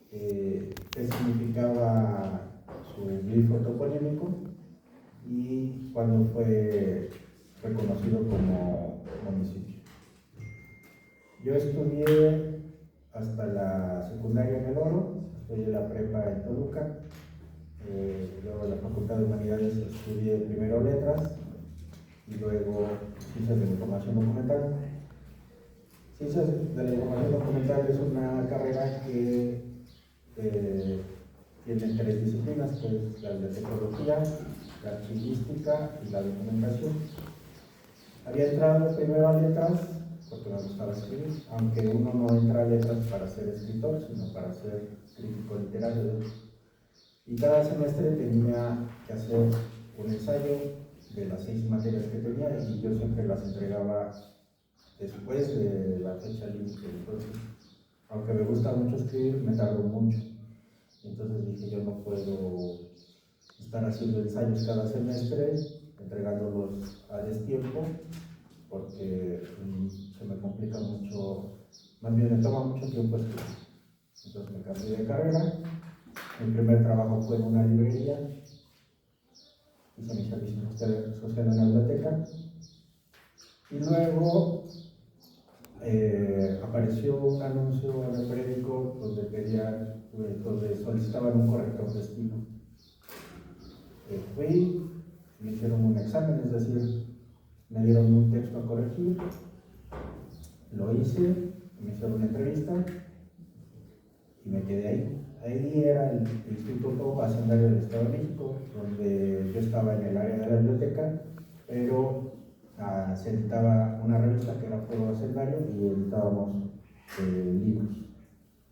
qué significaba su glifo toponímico y cuándo fue reconocido como municipio. Yo estudié hasta la secundaria en El Oro, estudié la prepa en Toluca, luego en la Facultad de Humanidades estudié primero letras y luego ciencias de la información documental. Ciencias de la información documental es una carrera que tiene tres disciplinas, que es la de tecnología, la archivística y la documentación. Había entrado primero a letras porque me gustaba escribir, aunque uno no entra a letras para ser escritor, sino para ser crítico literario. Y cada semestre tenía que hacer un ensayo de las 6 materias que tenía y yo siempre las entregaba después de la fecha límite. Entonces, aunque me gusta mucho escribir, me tardó mucho. Entonces dije, yo no puedo estar haciendo ensayos cada semestre, entregándolos a destiempo, porque se me complica mucho, más bien me toma mucho tiempo escribir. Entonces me cambié de carrera. Mi primer trabajo fue en una librería, hice mi servicio social en la biblioteca, y luego apareció un anuncio en el periódico donde solicitaban un corrector de estilo. Fui, me hicieron un examen, es decir, me dieron un texto a corregir, lo hice, me hicieron una entrevista y me quedé ahí. Ahí era el Instituto Hacendario del Estado de México, donde yo estaba en el área de la biblioteca, pero se editaba una revista que era Foro Hacendario y editábamos libros.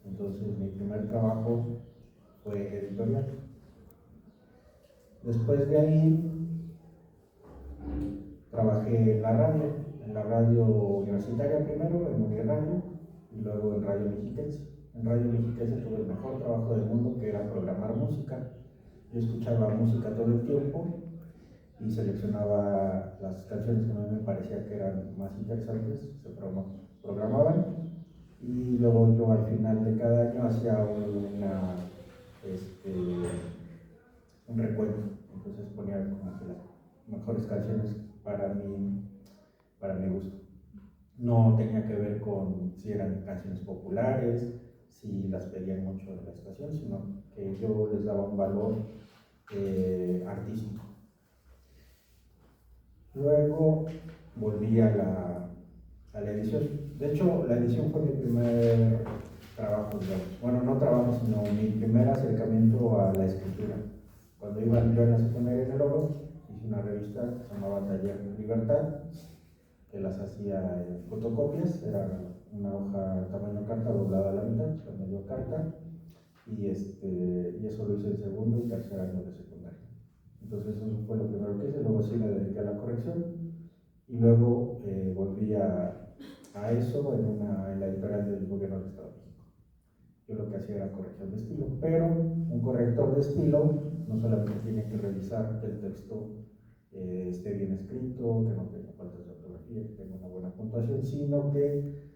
Entonces mi primer trabajo fue editorial. Después de ahí trabajé en la radio universitaria primero, en Uniradio, y luego en Radio Mexiquense. En Radio Mexiquense tuve el mejor trabajo del mundo, que era programar música. Yo escuchaba música todo el tiempo y seleccionaba las canciones que a mí me parecía que eran más interesantes, se programaban, y luego yo al final de cada año hacía un recuento. Entonces ponía como que las mejores canciones para mi gusto. No tenía que ver con si eran canciones populares, si las pedían mucho en la estación, sino que yo les daba un valor artístico. Luego volví a la edición. De hecho, la edición fue mi primer trabajo, digamos. Bueno, no trabajo, sino mi primer acercamiento a la escritura. Cuando iba yo en la secundaria en El Oro, hice una revista que se llamaba Taller Libertad, que las hacía en fotocopias, era una hoja tamaño carta doblada a la mitad, la medio carta, y eso lo hice en segundo y tercer año de secundaria. Entonces eso fue lo primero que hice, luego sí me dediqué a la corrección, y luego volví a eso en la editorial del gobierno del Estado de México. Yo lo que hacía era corrección de estilo, pero un corrector de estilo no solamente tiene que revisar que el texto esté bien escrito, que no tenga faltas de ortografía, que tenga una buena puntuación, sino que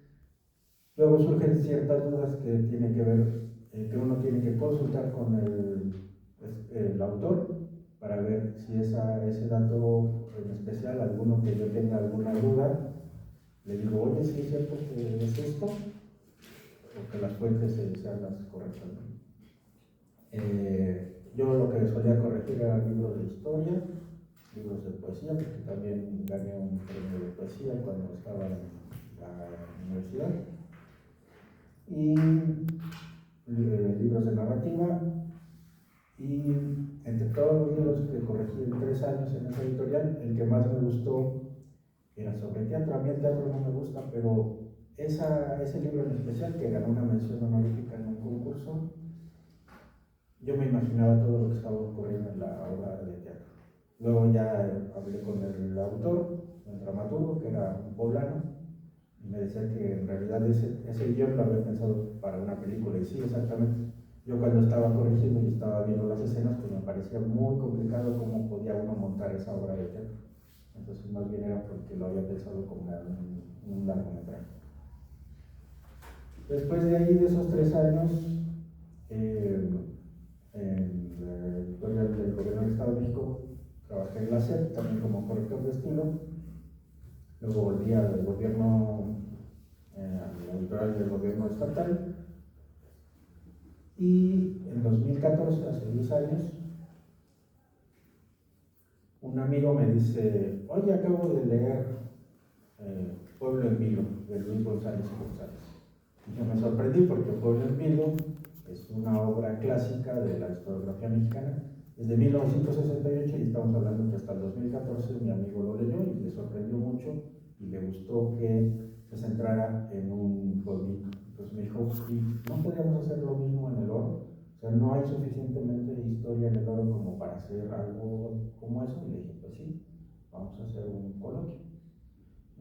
luego surgen ciertas dudas que tienen que ver, que uno tiene que consultar con el autor para ver si ese dato en especial, alguno que yo tenga alguna duda, le digo, oye, ¿sí es cierto que es esto? O que las fuentes sean las correctas, ¿no? Yo lo que solía corregir eran libros de historia, libros de poesía, porque también gané un premio de poesía cuando estaba en la universidad, y libros de narrativa. Y entre todos los libros que corregí en 3 años en esa editorial, el que más me gustó era sobre teatro. A mí el teatro no me gusta, pero ese libro en especial, que ganó una mención honorífica en un concurso, yo me imaginaba todo lo que estaba ocurriendo en la obra de teatro. Luego ya hablé con el autor, el dramaturgo, que era un poblano, y me decía que en realidad ese guión lo había pensado para una película, y sí, exactamente. Yo cuando estaba corrigiendo y estaba viendo las escenas, pues me parecía muy complicado cómo podía uno montar esa obra de teatro. Entonces más bien era porque lo había pensado como un largometraje. Después de ahí, de esos 3 años, en la editorial del Gobierno del Estado de México trabajé en la SEP, también como corrector de estilo. Luego volví al gobierno, a la editorial del gobierno estatal. Y en 2014, hace 10 años, un amigo me dice: oye, acabo de leer Pueblo en Vilo, de Luis González y González. Y yo me sorprendí porque Pueblo en Vilo es una obra clásica de la historiografía mexicana, es de 1968 y estamos hablando que hasta el 2014 mi amigo lo leyó y le sorprendió mucho y le gustó que se centrara en un pueblito. Entonces me dijo: ¿y no podríamos hacer lo mismo en el oro? O sea, no hay suficientemente historia en el oro como para hacer algo como eso. Y le dije: pues sí, vamos a hacer un coloquio.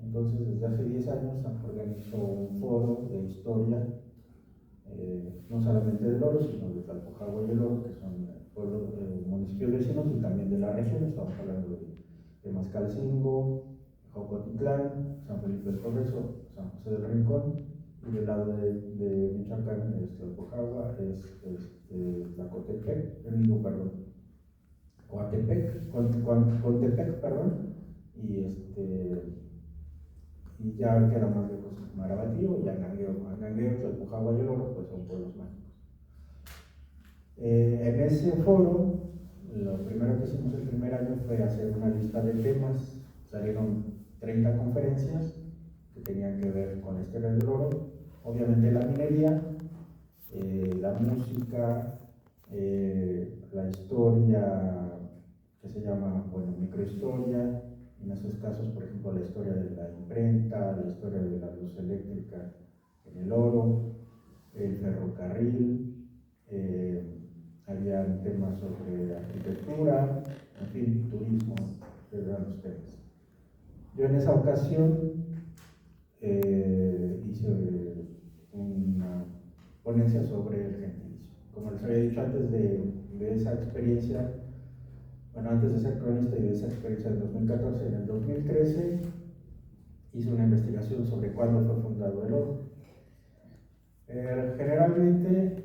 Entonces, desde hace 10 años organizó un foro de historia, no solamente del oro, sino de Tlalpujahua y el Oro, que son pueblos, municipios vecinos y también de la región. Estamos hablando de Mascalcingo, Jocotitlán, San Felipe del Progreso, San José del Rincón, y del lado de Michoacán es Tlalpujahua, es Tlacotepec, perdón, Coatepec, perdón, y y ya queda más lejos Marabatío y Angangueo, Tlalpujahua y el Oro, pues son pueblos mágicos. En ese foro, lo primero que hicimos el primer año fue hacer una lista de temas. Salieron 30 conferencias que tenían que ver con la historia del oro, obviamente la minería, la música, la historia que se llama, bueno, microhistoria. En esos casos, por ejemplo, la historia de la imprenta, la historia de la luz eléctrica en el oro, el ferrocarril, había temas sobre arquitectura, en fin, turismo, eran los temas. Yo en esa ocasión hice una ponencia sobre el gentilicio. Como les había dicho antes de esa experiencia, bueno, antes de ser cronista y de esa experiencia del 2014, en el 2013 hice una investigación sobre cuándo fue fundado el oro. Generalmente,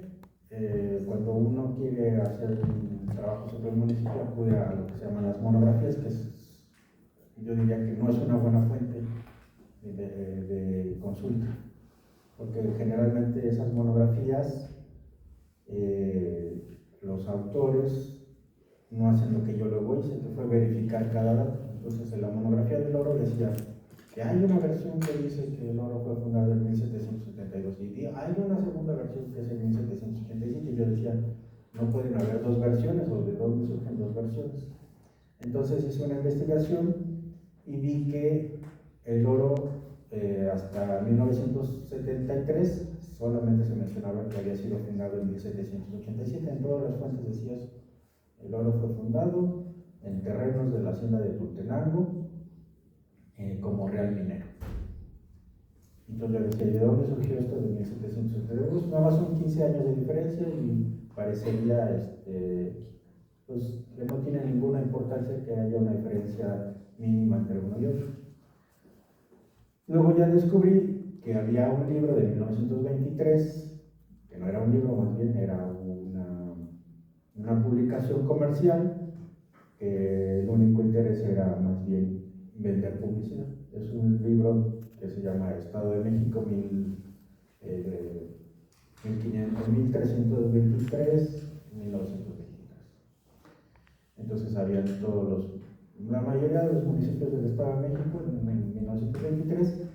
cuando uno quiere hacer un trabajo sobre el municipio, acude a lo que se llaman las monografías, que yo diría que no es una buena fuente de consulta, porque generalmente esas monografías, los autores no hacen lo que yo luego hice, que fue verificar cada dato. Entonces, en la monografía del oro decía que hay una versión que dice que el oro fue fundado en 1772 y hay una segunda versión que es en 1787, y yo decía: no pueden haber dos versiones, o de dónde surgen dos versiones. Entonces hice una investigación y vi que el oro, hasta 1973 solamente se mencionaba que había sido fundado en 1787. En todas las fuentes decía eso. El oro fue fundado en terrenos de la hacienda de Tultenango, como real minero. Entonces yo decía: ¿de dónde surgió esto de 1772? Nada más son 15 años de diferencia y parecería pues, que no tiene ninguna importancia que haya una diferencia mínima entre uno y otro. Luego ya descubrí que había un libro de 1923, que no era un libro, más bien era una publicación comercial, que el único interés era más bien vender publicidad. Es un libro que se llama Estado de México 1323, 1923. Entonces había la mayoría de los municipios del Estado de México en 1923,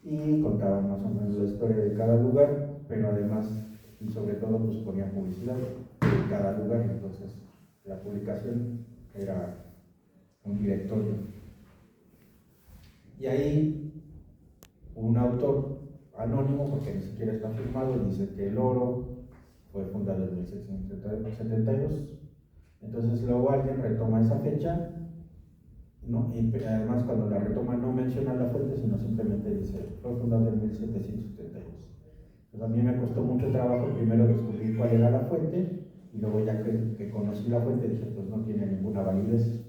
y contaban más o menos la historia de cada lugar, pero además y sobre todo pues ponía publicidad de cada lugar. Entonces la publicación era un directorio, y ahí un autor anónimo, porque ni siquiera está firmado, dice que el oro fue fundado en 1772. Entonces luego alguien retoma esa fecha, ¿no? Y además cuando la retoma no menciona la fuente, sino simplemente dice: fue fundado en 1772. Entonces a mí me costó mucho trabajo primero descubrir cuál era la fuente, y luego ya que conocí la fuente dije: pues no tiene ninguna validez,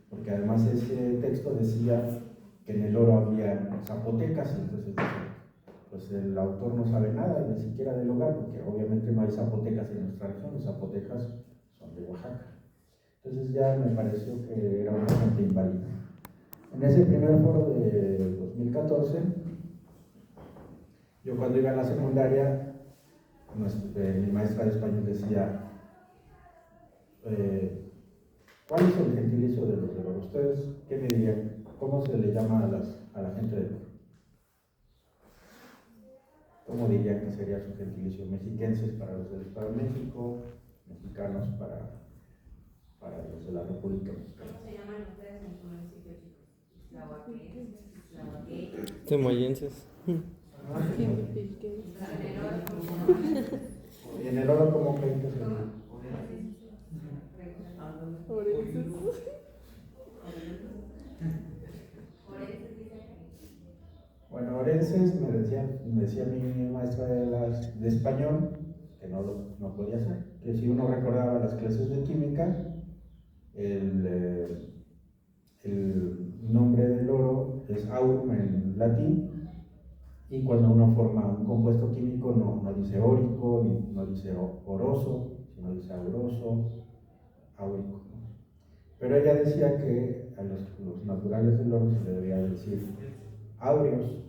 porque además ese texto decía que en el oro había zapotecas. Entonces dije: pues el autor no sabe nada, ni siquiera del lugar, porque obviamente no hay zapotecas en nuestra región, los zapotecas son de Oaxaca. Entonces ya me pareció que era una fuente inválida. En ese primer foro de 2014, yo cuando iba a la secundaria, mi maestra de español decía, ¿cuál es el gentilicio de los de Oro? ¿Ustedes qué me dirían? ¿Cómo se le llama a la gente de Oro? ¿Cómo dirían que sería su gentilicio? Mexiquenses para los del Estado de México, mexicanos para los de la República Mexicana. ¿Cómo se llaman ustedes en su municipio, chicos? Temoyenses. ¿Y en el Oro cómo creen que se llama? Bueno, orenses me decía mi maestra de español, que no podía ser, que si uno recordaba las clases de química, el nombre del oro es aurum en latín, y cuando uno forma un compuesto químico no dice órico, ni no dice oroso, sino dice auroso, áurico. Pero ella decía que a los naturales del oro se le debía decir áureos,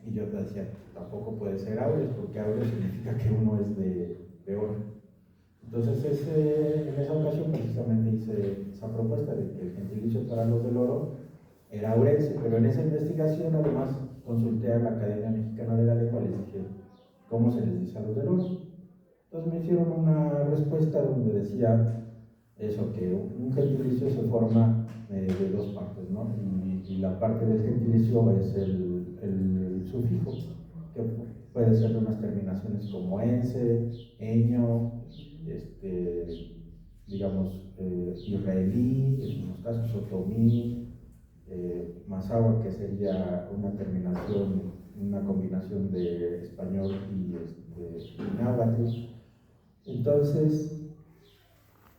y yo decía, tampoco puede ser áureos, porque áureo significa que uno es de oro. Entonces en esa ocasión precisamente hice esa propuesta de que el gentilicio para los del oro era aurense, pero en esa investigación además consulté a la Academia Mexicana de la Lengua, les dije, ¿cómo se les dice a los del oro? Entonces me hicieron una respuesta donde decía eso, que un gentilicio se forma de dos partes, ¿no? Y la parte del gentilicio es el sufijo, que puede ser de unas terminaciones como ense, eño, digamos, israelí, en unos casos otomí, mazahua, que sería una terminación, una combinación de español y náhuatl. Entonces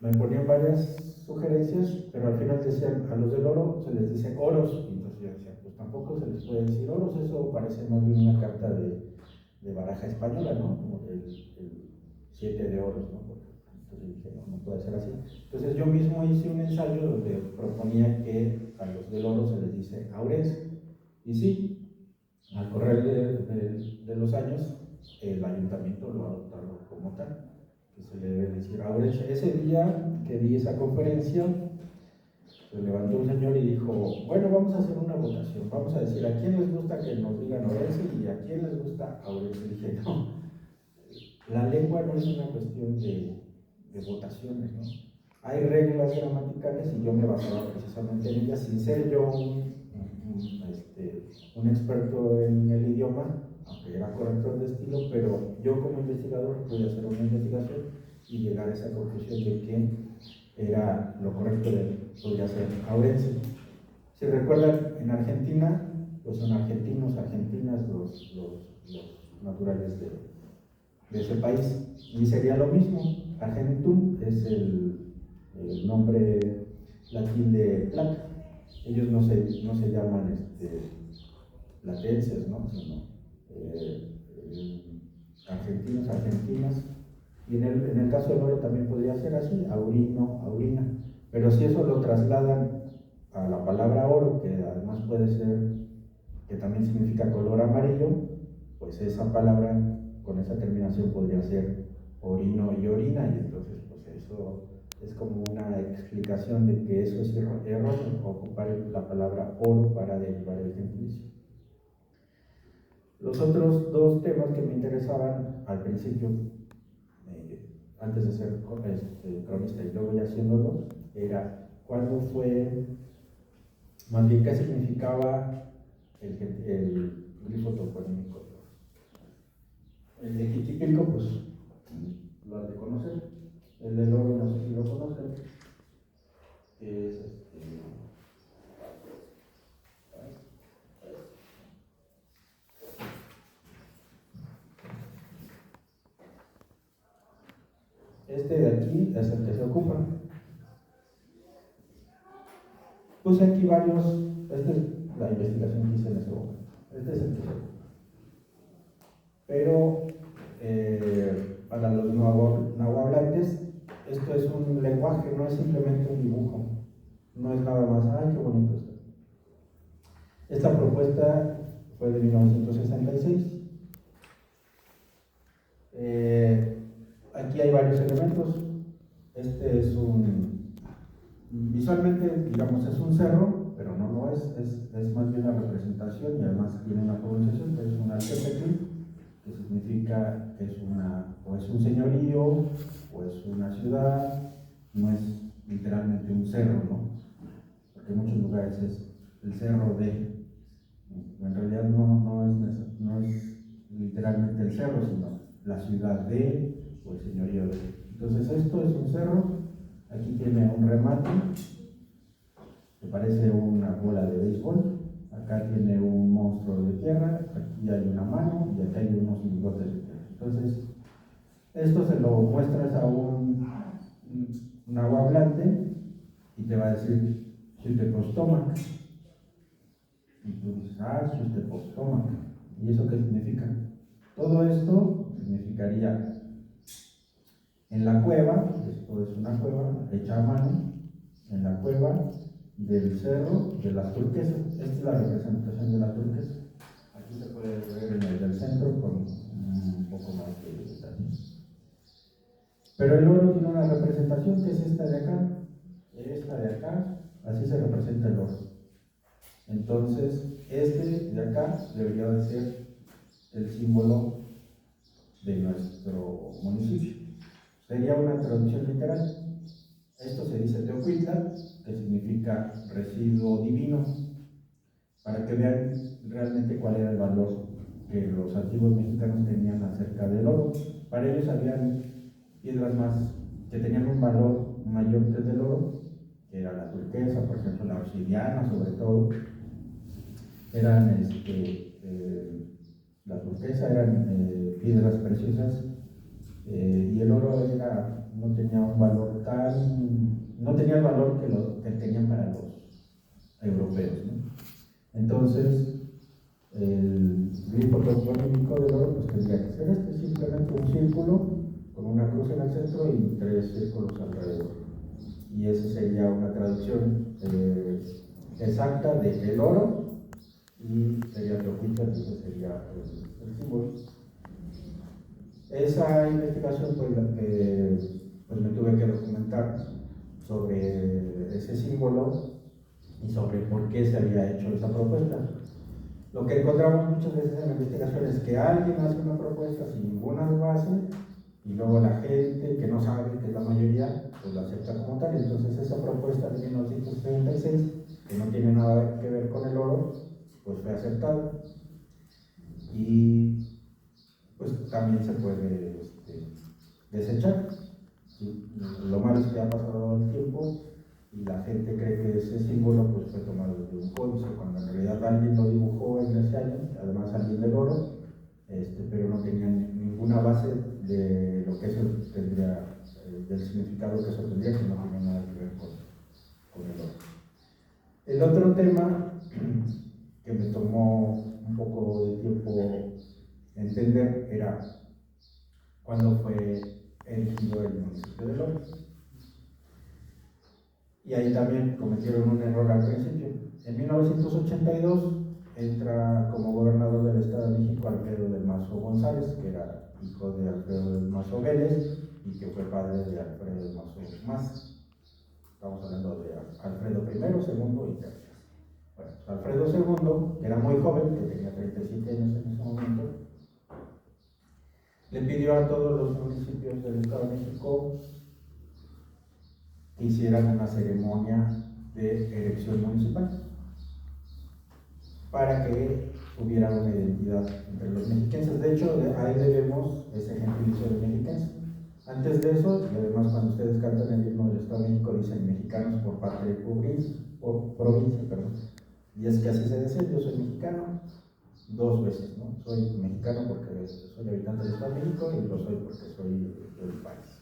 me ponían varias sugerencias, pero al final decían, a los del oro se les dice oros, y entonces yo decía, pues tampoco se les puede decir oros, eso parece más bien una carta de baraja española, ¿no? Como el 7 de oros, ¿no? Entonces dije, no puede ser así. Entonces yo mismo hice un ensayo donde proponía que a los del oro se les dice aurense, y sí, al correr de los años, el ayuntamiento lo ha adoptado como tal, que se le debe decir aurense. Ese día que di esa conferencia, se levantó un señor y dijo, bueno, vamos a hacer una votación, vamos a decir a quién les gusta que nos digan orense y a quién les gusta aurense. Dije, no, la lengua no es una cuestión de votaciones, ¿no? Hay reglas gramaticales y yo me basaba precisamente en ellas, sin ser yo un experto en el idioma, aunque era corrector de estilo, pero yo como investigador pude hacer una investigación y llegar a esa conclusión de que era lo correcto podría ser aurense. Si recuerdan, en Argentina, pues son argentinos, argentinas los naturales de ese país, y sería lo mismo. Argentum es el nombre latín de placa. Ellos no se llaman platenses, ¿no? Sino argentinos, argentinas. Y en el caso del oro también podría ser así, aurino, aurina. Pero si eso lo trasladan a la palabra oro, que además puede ser, que también significa color amarillo, pues esa palabra con esa terminación podría ser orino y orina, y entonces pues eso es como una explicación de que eso es erróneo, ocupar la palabra oro para derivar el gentilicio. Los otros dos temas que me interesaban al principio, antes de ser cronista y luego ya haciéndolo, era cuándo fue, más bien qué significaba el glifo toponímico. El de Jiquipilco, pues lo has de conocer. El del oro, no sé si lo conocen. Es este de aquí es el que se ocupa. Puse aquí varios, esta es la investigación que hice en este momento. Este es el que se ocupa. pero para los nahuablantes esto es un lenguaje, no es simplemente un dibujo, no es nada más, ay, qué bonito está. Esta propuesta fue de 1966. Aquí hay varios elementos. Este es visualmente, digamos, es un cerro, pero no lo es más bien la representación, y además tiene una pronunciación que es un altepetlli, que significa que o es un señorío, o es una ciudad, no es literalmente un cerro, ¿no? Porque en muchos lugares es el cerro de, en realidad no es literalmente el cerro, sino la ciudad de, o el señorío de. Entonces esto es un cerro, aquí tiene un remate, que parece una bola de béisbol, acá tiene un monstruo de tierra, aquí hay una mano y acá hay unos lingotes de tierra. Entonces, esto se lo muestras a un nahuablante y te va a decir Xiuhtepochthomac. Y tú dices, Xiuhtepochthomac. ¿Y eso qué significa? Todo esto significaría en la cueva, esto es una cueva hecha a mano, en la cueva del cerro de las turquesas. Esta es la representación de la turquesa. Aquí se puede ver en el del centro con un poco más de detalles. Pero el oro tiene una representación que es esta de acá, así se representa el oro. Entonces, este de acá debería de ser el símbolo de nuestro municipio. Sería una traducción literal. Esto se dice Teocuitla, que significa residuo divino, para que vean realmente cuál era el valor que los antiguos mexicanos tenían acerca del oro. Para ellos habían piedras más que tenían un valor mayor que el del oro, que era la turquesa, por ejemplo, la obsidiana, sobre todo. Eran la turquesa eran piedras preciosas, y el oro no tenía un valor no tenía el valor que tenían para los europeos, ¿no? Entonces, el grifo toponímico del oro pues tendría que ser simplemente un círculo con una cruz en el centro y 3 círculos alrededor. Y esa sería una traducción exacta de el oro, y sería Teocuitla, y ese sería el símbolo. Esa investigación pues me tuve que documentar sobre ese símbolo y sobre por qué se había hecho esa propuesta. Lo que encontramos muchas veces en la investigación es que alguien hace una propuesta sin ninguna base, y luego la gente que no sabe, que es la mayoría, pues la acepta como tal. Entonces esa propuesta de 1936, que no tiene nada que ver con el oro, pues fue aceptada. Y pues también se puede desechar. ¿Sí? Lo malo es que ha pasado el tiempo y la gente cree que ese símbolo pues fue tomado de un códice, cuando en realidad alguien lo dibujó en ese año, además alguien del oro, pero no tenía ninguna base de lo que eso tendría, del significado que eso tendría, que no tenía nada que ver con el oro. El otro tema que me tomó un poco de tiempo entender era cuándo fue elegido el municipio de López. Y ahí también cometieron un error al principio. En 1982 entra como gobernador del Estado de México Alfredo del Mazo González, que era hijo de Alfredo del Mazo Vélez y que fue padre de Alfredo del Mazo Mas. Estamos hablando de Alfredo I, II y III. Bueno, Alfredo II, que era muy joven, que tenía 37 años en ese momento, le pidió a todos los municipios del Estado de México que hicieran una ceremonia de elección municipal para que hubiera una identidad entre los mexiquenses. De hecho, ahí debemos ese gentilicio de mexiquense. Antes de eso, y además cuando ustedes cantan el himno del Estado de México, dicen mexicanos por parte de provincia, y es que así se dice: yo soy mexicano 2 veces, ¿no? Soy mexicano porque soy habitante del Estado de México y lo soy porque soy del país.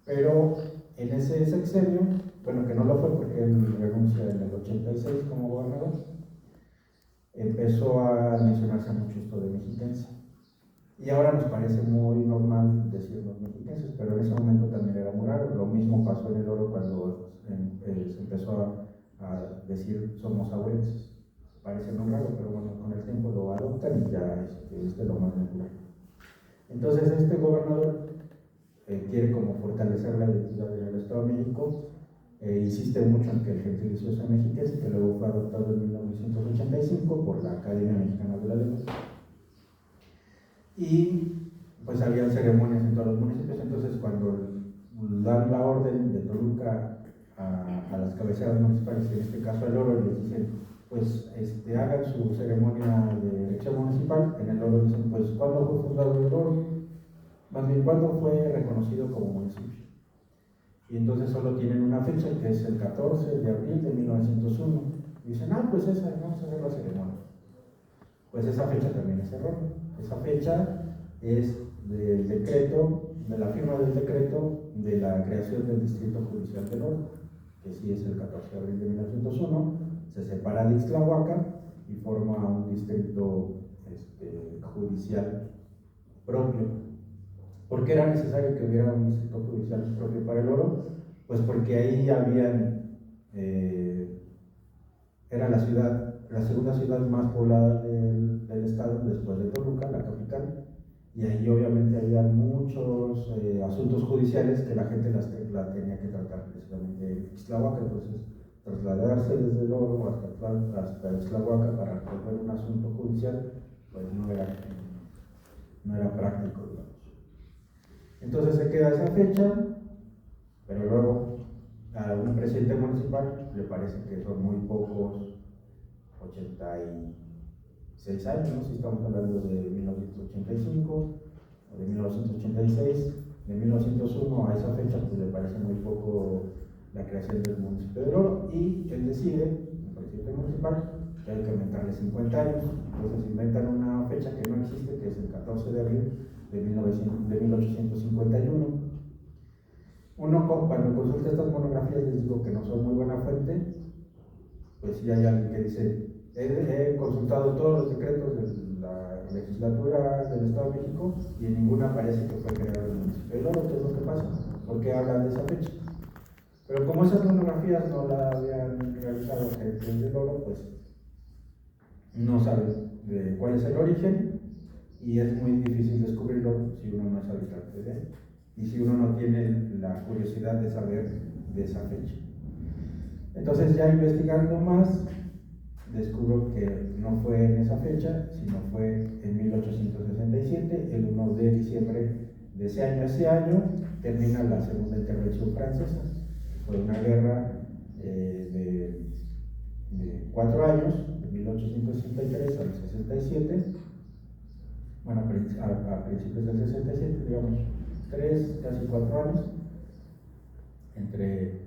Pero en ese sexenio, bueno, que no lo fue porque él renuncia en el 86 como gobernador, empezó a mencionarse mucho esto de mexiquense. Y ahora nos parece muy normal decirnos mexiquenses, pero en ese momento también era muy raro. Lo mismo pasó en el oro cuando se empezó a decir somos abuelenses. Parece muy raro, pero bueno, con el tiempo lo adoptan y ya es de lo más natural. Entonces este gobernador quiere como fortalecer la identidad del Estado de México, insiste mucho en que el gentilicio sea mexiquense, que luego fue adoptado en 1985 por la Academia Mexicana de la Lengua. Y pues había ceremonias en todos los municipios, entonces cuando dan la orden de Toluca a las cabeceras municipales, en este caso al Oro, les dicen, pues hagan su ceremonia de elección municipal. En el Oro dicen, pues ¿cuándo fue fundado el Oro? Más bien, ¿cuándo fue reconocido como municipio? Y entonces solo tienen una fecha, que es el 14 de abril de 1901. Y dicen, pues esa, vamos a hacer la ceremonia. Pues esa fecha también es errónea. Esa fecha es del decreto, de la firma del decreto de la creación del Distrito Judicial del Oro, que sí es el 14 de abril de 1901, se separa de Ixtlahuaca y forma un distrito judicial propio. ¿Por qué era necesario que hubiera un distrito judicial propio para el Oro? Pues porque ahí era la segunda ciudad más poblada del estado después de Toluca, la capital, y ahí obviamente había muchos asuntos judiciales que la gente la tenía que tratar precisamente en Ixtlahuaca. Entonces trasladarse desde el Oro hasta Ixtlahuaca para resolver un asunto judicial pues no era práctico, digamos. Entonces se queda esa fecha, pero luego a un presidente municipal le parece que son muy pocos, 86 años, si estamos hablando de 1985 o de 1986, de 1901 a esa fecha pues le parece muy poco la creación del municipio de Oro, y él decide, el presidente municipal, que hay que aumentarle 50 años. Entonces inventan una fecha que no existe, que es el 14 de abril de 1851. Cuando consulta estas monografías, les digo que no son muy buena fuente. Pues sí hay alguien que dice, he consultado todos los decretos de la legislatura del Estado de México y en ninguna aparece que fue creado el municipio de Oro. ¿Qué es lo que pasa? ¿Por qué hablan de esa fecha? Pero como esas monografías no la habían realizado gente del Oro, pues no saben de cuál es el origen, y es muy difícil descubrirlo si uno no es habitante de él y si uno no tiene la curiosidad de saber de esa fecha. Entonces, ya investigando más, descubro que no fue en esa fecha, sino fue en 1867, el 1 de diciembre de ese año. Ese año termina la segunda intervención francesa. Fue una guerra de 4 años, de 1863 al 67. Bueno, a principios del 67, digamos, casi 4 años, entre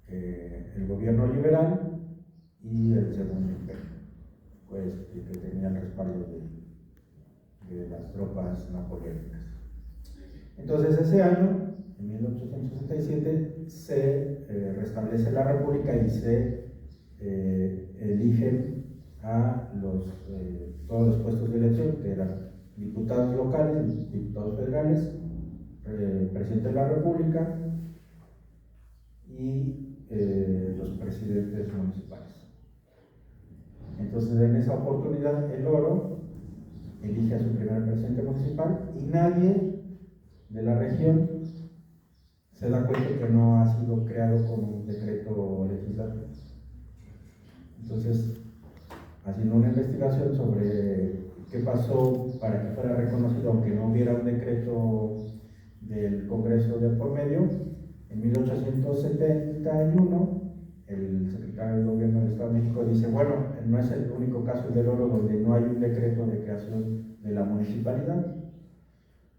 el gobierno liberal y el Segundo Imperio, pues que tenía el respaldo de las tropas napoleónicas. Entonces ese año, en 1867, se restablece la República y se eligen a todos los puestos de elección, que eran diputados locales, diputados federales, presidente de la República y los presidentes municipales. Entonces, en esa oportunidad, el Oro elige a su primer presidente municipal y nadie de la región se da cuenta que no ha sido creado con un decreto legislativo. Entonces, haciendo una investigación sobre qué pasó para que fuera reconocido, aunque no hubiera un decreto del Congreso de por medio, en 1871 el secretario de Gobierno del Estado de México dice, bueno, no es el único caso del Oro donde no hay un decreto de creación de la municipalidad.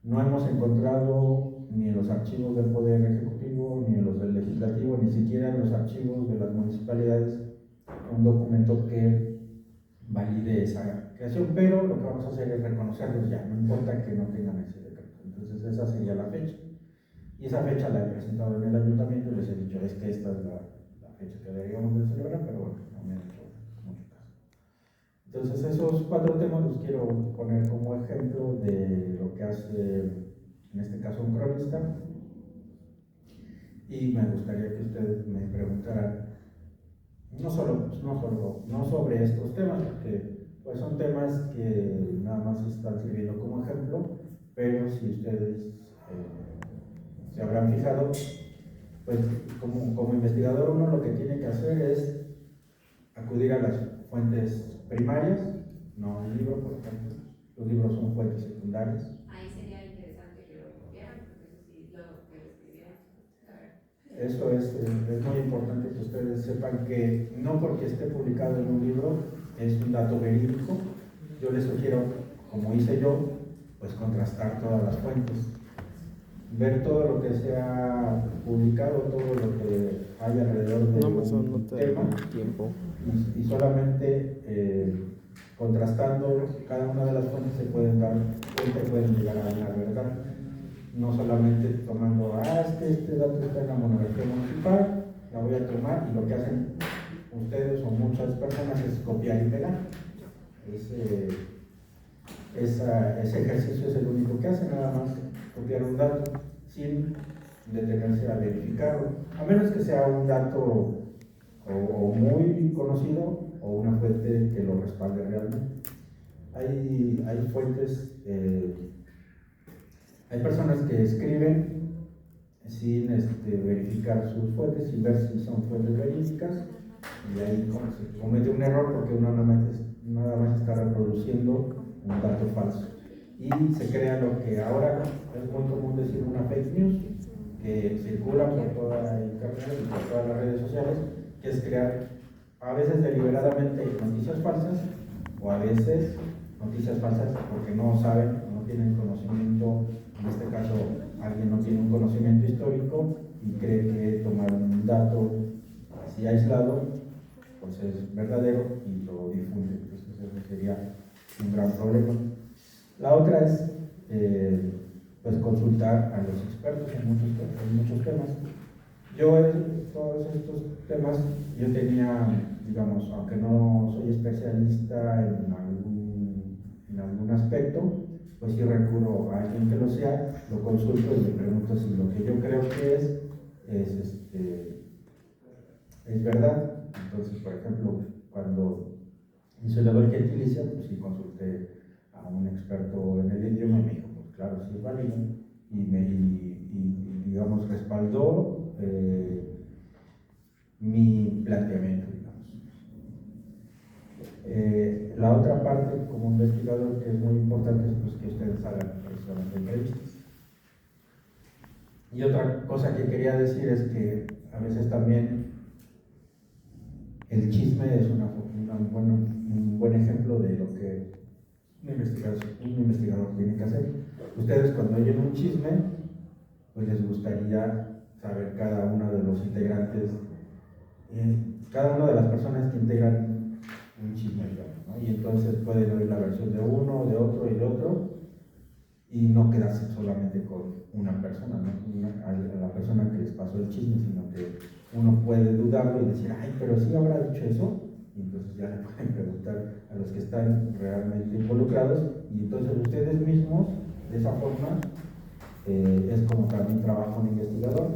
No hemos encontrado ni en los archivos del Poder Ejecutivo, ni en los del Legislativo, ni siquiera en los archivos de las municipalidades, un documento que valide esa creación, pero lo que vamos a hacer es reconocerlos ya, no importa que no tengan ese decreto. Entonces esa sería la fecha. Y esa fecha la he presentado en el ayuntamiento y les he dicho, es que esta es la fecha que deberíamos de celebrar, pero bueno, no me han hecho mucho caso. Entonces esos 4 temas los quiero poner como ejemplo de lo que hace, en este caso, un cronista. Y me gustaría que ustedes me preguntaran no sobre estos temas, porque pues son temas que nada más están sirviendo como ejemplo, pero si ustedes se habrán fijado, pues como investigador uno lo que tiene que hacer es acudir a las fuentes primarias, no un libro, por ejemplo. Los libros son fuentes secundarias. Ahí sería interesante que lo copiaran, porque eso sí, que lo escribieran. Eso es muy importante que ustedes sepan que no porque esté publicado en un libro es un dato verídico. Yo les sugiero, como hice yo, pues contrastar todas las fuentes, ver todo lo que se ha publicado, todo lo que hay alrededor de un tema, y solamente contrastando cada una de las fuentes se pueden dar cuenta y pueden llegar a una verdad. No solamente tomando, este dato está en la monografía municipal, la voy a tomar, y lo que hacen ustedes o muchas personas es copiar y pegar. Ese ejercicio es el único que hacen, nada más copiar un dato sin detenerse a verificarlo, a menos que sea un dato o muy conocido o una fuente que lo respalde realmente. Hay fuentes, hay personas que escriben sin verificar sus fuentes, sin ver si son fuentes verídicas, y ahí se comete un error porque uno nada más está reproduciendo un dato falso y se crea lo que ahora es muy común decir, una fake news, que circula por toda internet y por todas las redes sociales, que es crear a veces deliberadamente noticias falsas, o a veces noticias falsas porque no saben, no tienen conocimiento. En este caso, alguien no tiene un conocimiento histórico y cree que tomar un dato así aislado pues es verdadero y lo difunde. Entonces eso sería un gran problema. La otra es pues consultar a los expertos en muchos temas. Yo en todos estos temas, yo tenía, digamos, aunque no soy especialista en algún aspecto, pues sí recurro a alguien que lo sea, lo consulto y le pregunto si lo que yo creo que es verdad. Entonces, por ejemplo, cuando hice la ley gentilicia, pues sí consulté a un experto en el idioma y me dijo, pues claro, sí es válido, y digamos, respaldó mi planteamiento, digamos. La otra parte, como investigador, que es muy importante, es pues, que ustedes hagan precisamente entrevistas. Y otra cosa que quería decir es que a veces también el chisme es un buen ejemplo de lo que un investigador tiene que hacer. Ustedes, cuando oyen un chisme, pues les gustaría saber cada uno de los integrantes, cada una de las personas que integran un chisme, ¿no? Y entonces pueden oír la versión de uno, de otro y de otro, y no quedarse solamente con una persona, ¿no? A la persona que les pasó el chisme, sino que uno puede dudarlo y decir, ay, pero sí habrá dicho eso, y entonces ya le pueden preguntar a los que están realmente involucrados, y entonces ustedes mismos, de esa forma, es como también trabaja un investigador,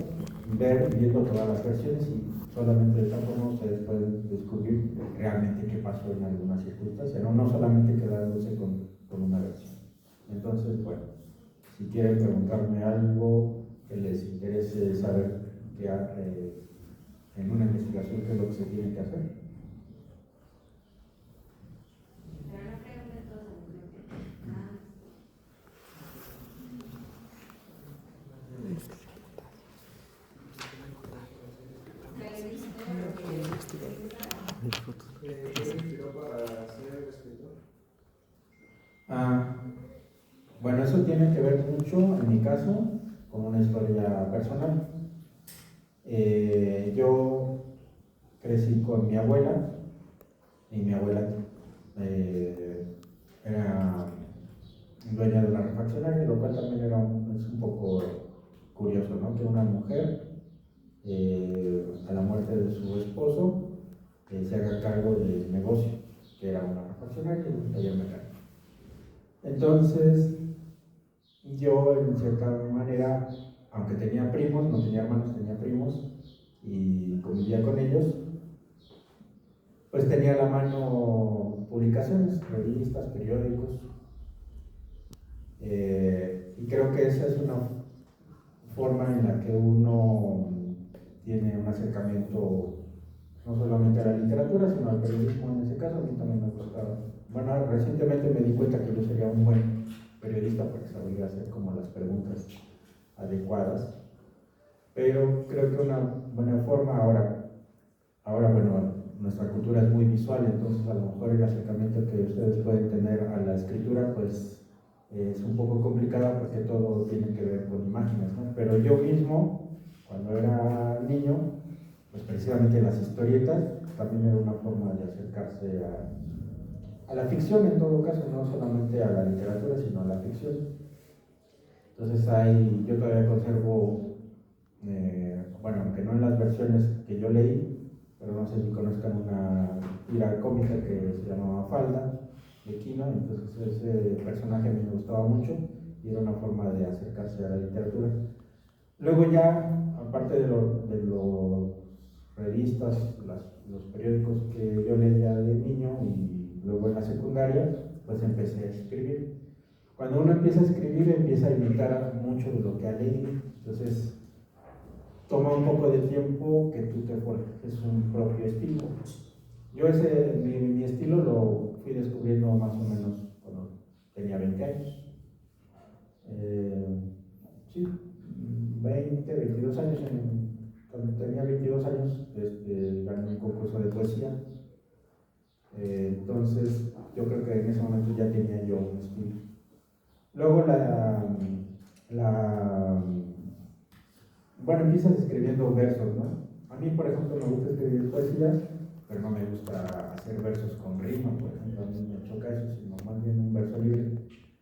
viendo todas las versiones, y solamente de esta forma ustedes pueden descubrir realmente qué pasó en alguna circunstancia, no solamente quedándose con una versión. Entonces, bueno, si quieren preguntarme algo que les interese saber en una investigación qué es lo que se tiene que hacer. Pero no pregunten todos al mismo tiempo. Bueno, eso tiene que ver mucho, en mi caso, con una historia personal. Yo crecí con mi abuela, y mi abuela era dueña de una refaccionaria, lo cual también es un poco curioso, ¿no? Que una mujer, a la muerte de su esposo, se haga cargo del negocio, que era una refaccionaria. refaccionaria y un taller mecánico. Entonces, yo en cierta manera, aunque tenía primos, no tenía hermanos, tenía primos y convivía con ellos, pues tenía a la mano publicaciones, revistas, periódicos, y creo que esa es una forma en la que uno tiene un acercamiento no solamente a la literatura, sino al periodismo en ese caso. A mí también me gustaba. Bueno, recientemente me di cuenta que yo sería un buen periodista porque sabría hacer como las preguntas adecuadas, pero creo que una buena forma ahora bueno, nuestra cultura es muy visual, entonces a lo mejor el acercamiento que ustedes pueden tener a la escritura pues es un poco complicada porque todo tiene que ver con imágenes, ¿no? Pero yo mismo, cuando era niño, pues precisamente las historietas también era una forma de acercarse a la ficción en todo caso, no solamente a la literatura, sino a la ficción. Entonces yo todavía conservo, bueno, aunque no en las versiones que yo leí, pero no sé si conozcan una tira cómica que se llamaba Falda, de Kino. Entonces ese personaje a mí me gustaba mucho y era una forma de acercarse a la literatura. Luego ya, aparte de los revistas, los periódicos que yo leía de niño y luego en la secundaria, pues empecé a escribir. Cuando uno empieza a escribir, empieza a imitar mucho de lo que ha leído, entonces toma un poco de tiempo que tú te forjes un propio estilo. Yo mi estilo lo fui descubriendo más o menos cuando tenía 20 años. Sí, 20, 22 años. Cuando tenía 22 años gané un concurso de poesía. Entonces yo creo que en ese momento ya tenía yo un estilo. Luego bueno, empiezas escribiendo versos, ¿no? A mí, por ejemplo, me gusta escribir poesía, pero no me gusta hacer versos con rima, por ejemplo, a mí me choca eso, sino más bien un verso libre.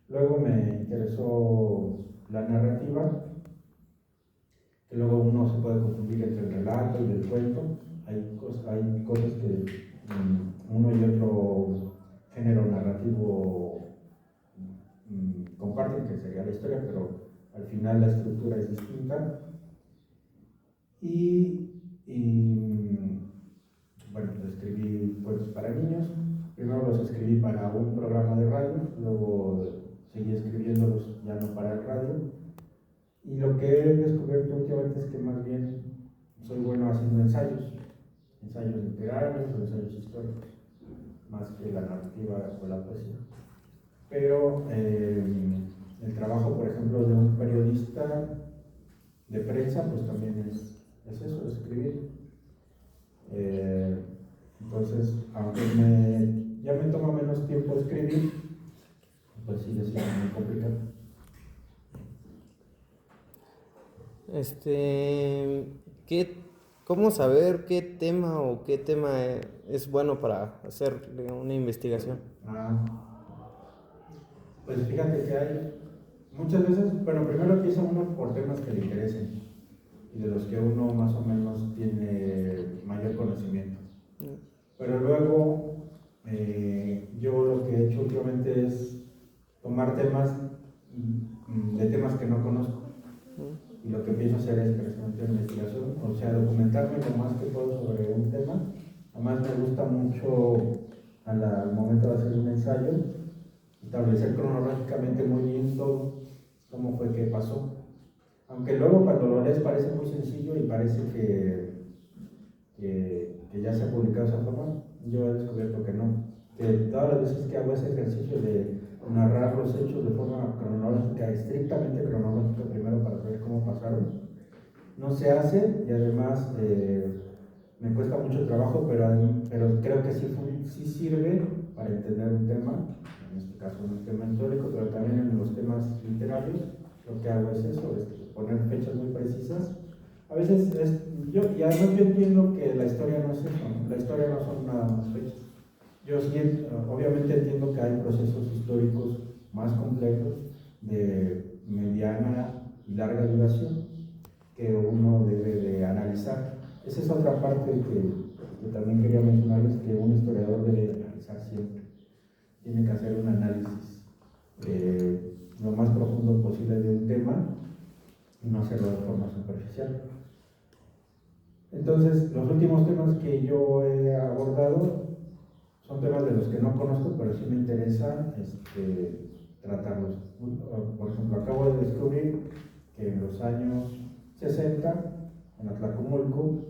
Luego me interesó la narrativa, que luego uno se puede confundir entre el relato y el cuento. Hay cosas que uno y otro género narrativo comparten, que sería la historia, pero al final la estructura es distinta. Y bueno, escribí cuentos para niños. Primero los escribí para un programa de radio, luego seguí escribiéndolos ya no para el radio. Y lo que he descubierto últimamente es que más bien soy bueno haciendo ensayos literarios o ensayos históricos, más que la narrativa o la poesía. Pero el trabajo, por ejemplo, de un periodista de prensa, pues también es eso, escribir. Entonces, aunque ya me toma menos tiempo escribir, pues sigue siendo muy complicado. ¿Cómo saber qué tema es bueno para hacer una investigación? Pues fíjate que hay muchas veces, bueno, primero empieza uno por temas que le interesen y de los que uno más o menos tiene mayor conocimiento. Pero luego yo lo que he hecho últimamente es tomar temas que no conozco. Y lo que empiezo a hacer es precisamente una investigación, o sea, documentarme lo más que puedo sobre un tema. Además me gusta mucho al momento de hacer un ensayo, establecer cronológicamente muy bien todo, cómo fue que pasó. Aunque luego cuando lo lees parece muy sencillo y parece que ya se ha publicado esa forma, yo he descubierto que no. Que todas las veces que hago ese ejercicio de narrar los hechos de forma cronológica, estrictamente cronológica, primero para saber cómo pasaron, no se hace y además me cuesta mucho trabajo, pero creo que sí sirve para entender un tema, en este caso un tema histórico, pero también en los temas literarios. Lo que hago es eso, es poner fechas muy precisas. A veces y además yo entiendo que la historia no es eso, ¿no? La historia no son nada más fechas. Yo sí, obviamente entiendo que hay procesos históricos más complejos de mediana y larga duración que uno debe de analizar. Esa es otra parte que también quería mencionarles, que un historiador debe analizar siempre. tiene que hacer un análisis lo más profundo posible de un tema y no hacerlo de forma superficial. Entonces, los últimos temas que yo he abordado son temas de los que no conozco, pero sí me interesa tratarlos. Por ejemplo, acabo de descubrir que en los años 60, en Atlacomulco,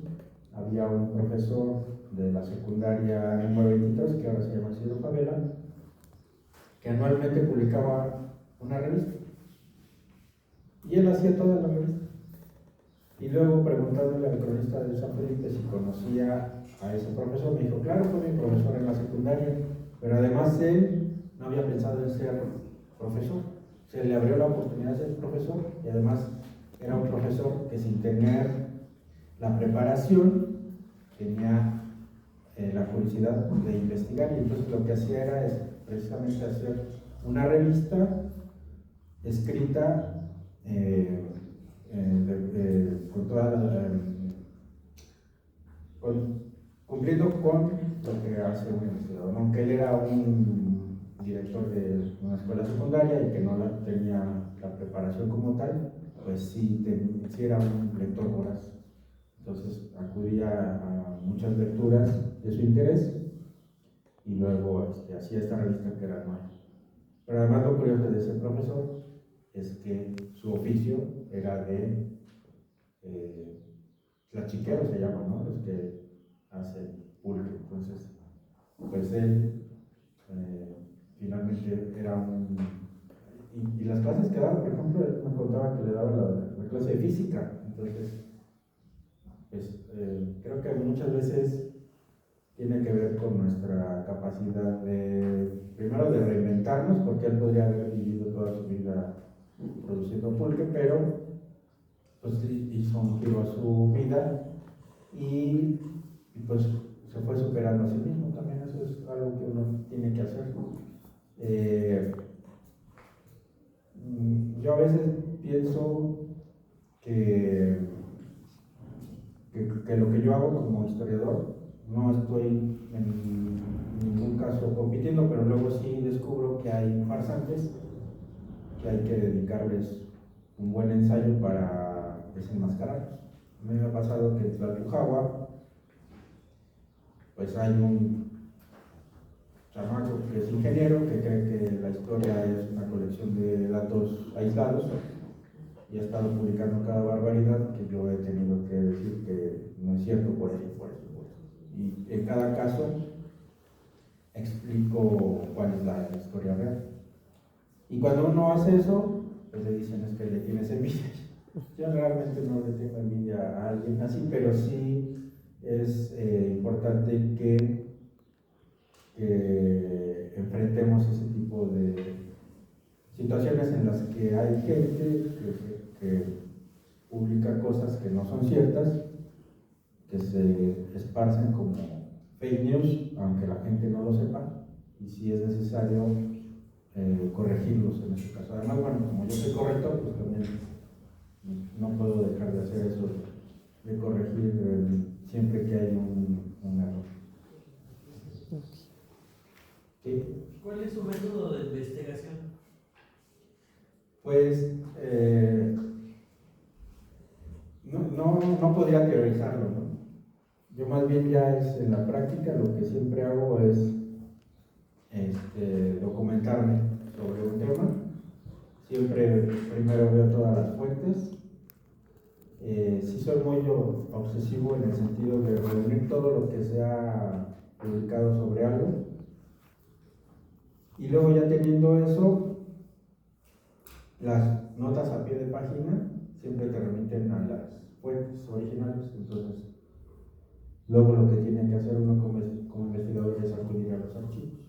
había un profesor de la secundaria número 23, que ahora se llama Isidro Favela, que anualmente publicaba una revista. Y él hacía toda la revista. Y luego, preguntándole al cronista de San Felipe si conocía a ese profesor, me dijo, claro, fue mi profesor en la secundaria, pero además él no había pensado en ser profesor. Se le abrió la oportunidad de ser profesor y además era un profesor que sin tener la preparación tenía la curiosidad de investigar, y entonces lo que hacía era precisamente hacer una revista escrita con toda cumpliendo con lo que hace un investigador. Aunque él era un director de una escuela secundaria y que no tenía la preparación como tal, pues sí era un lector voraz. Entonces acudía a muchas lecturas de su interés y luego hacía esta revista que era anual. Pero además lo curioso de ese profesor es que su oficio era de tlachiquero, se llama, ¿no? Los que hacen pulque. Entonces, pues él finalmente era un... Y las clases que daba, por ejemplo, él me contaba que le daba la clase de física. Entonces, pues creo que muchas veces tiene que ver con nuestra capacidad primero de reinventarnos, porque él podría haber vivido toda su vida produciendo pulque, pero pues hizo un giro a su vida y pues se fue superando a sí mismo. También eso es algo que uno tiene que hacer. Yo a veces pienso que lo que yo hago como historiador, no estoy en ningún caso compitiendo, pero luego sí descubro que hay farsantes que hay que dedicarles un buen ensayo para desenmascararlos. A mí me ha pasado que en Tlalpujahua pues hay un chamaco que es ingeniero, que cree que la historia es una colección de datos aislados y ha estado publicando cada barbaridad que yo he tenido que decir que no es cierto por eso, por eso, por eso. Y en cada caso explico cuál es la historia real. Y cuando uno hace eso, pues le dicen es que le tienes envidia. Yo realmente no le tengo envidia a alguien así, pero sí es importante que enfrentemos ese tipo de situaciones en las que hay gente que publica cosas que no son ciertas, que se esparcen como fake news, aunque la gente no lo sepa, y si es necesario corregirlos en este caso. Además, bueno, como yo soy corrector, pues también no puedo dejar de hacer eso, de corregir siempre que hay un error. ¿Sí? ¿Cuál es su método de investigación? Pues no podría teorizarlo, ¿no? Yo más bien ya es en la práctica, lo que siempre hago es documentarme sobre un tema. Siempre primero veo todas las fuentes. Sí soy muy obsesivo en el sentido de reunir todo lo que se ha publicado sobre algo. Y luego ya teniendo eso, las notas a pie de página siempre te remiten a las fuentes originales. Entonces, luego lo que tiene que hacer uno como investigador es acudir a los archivos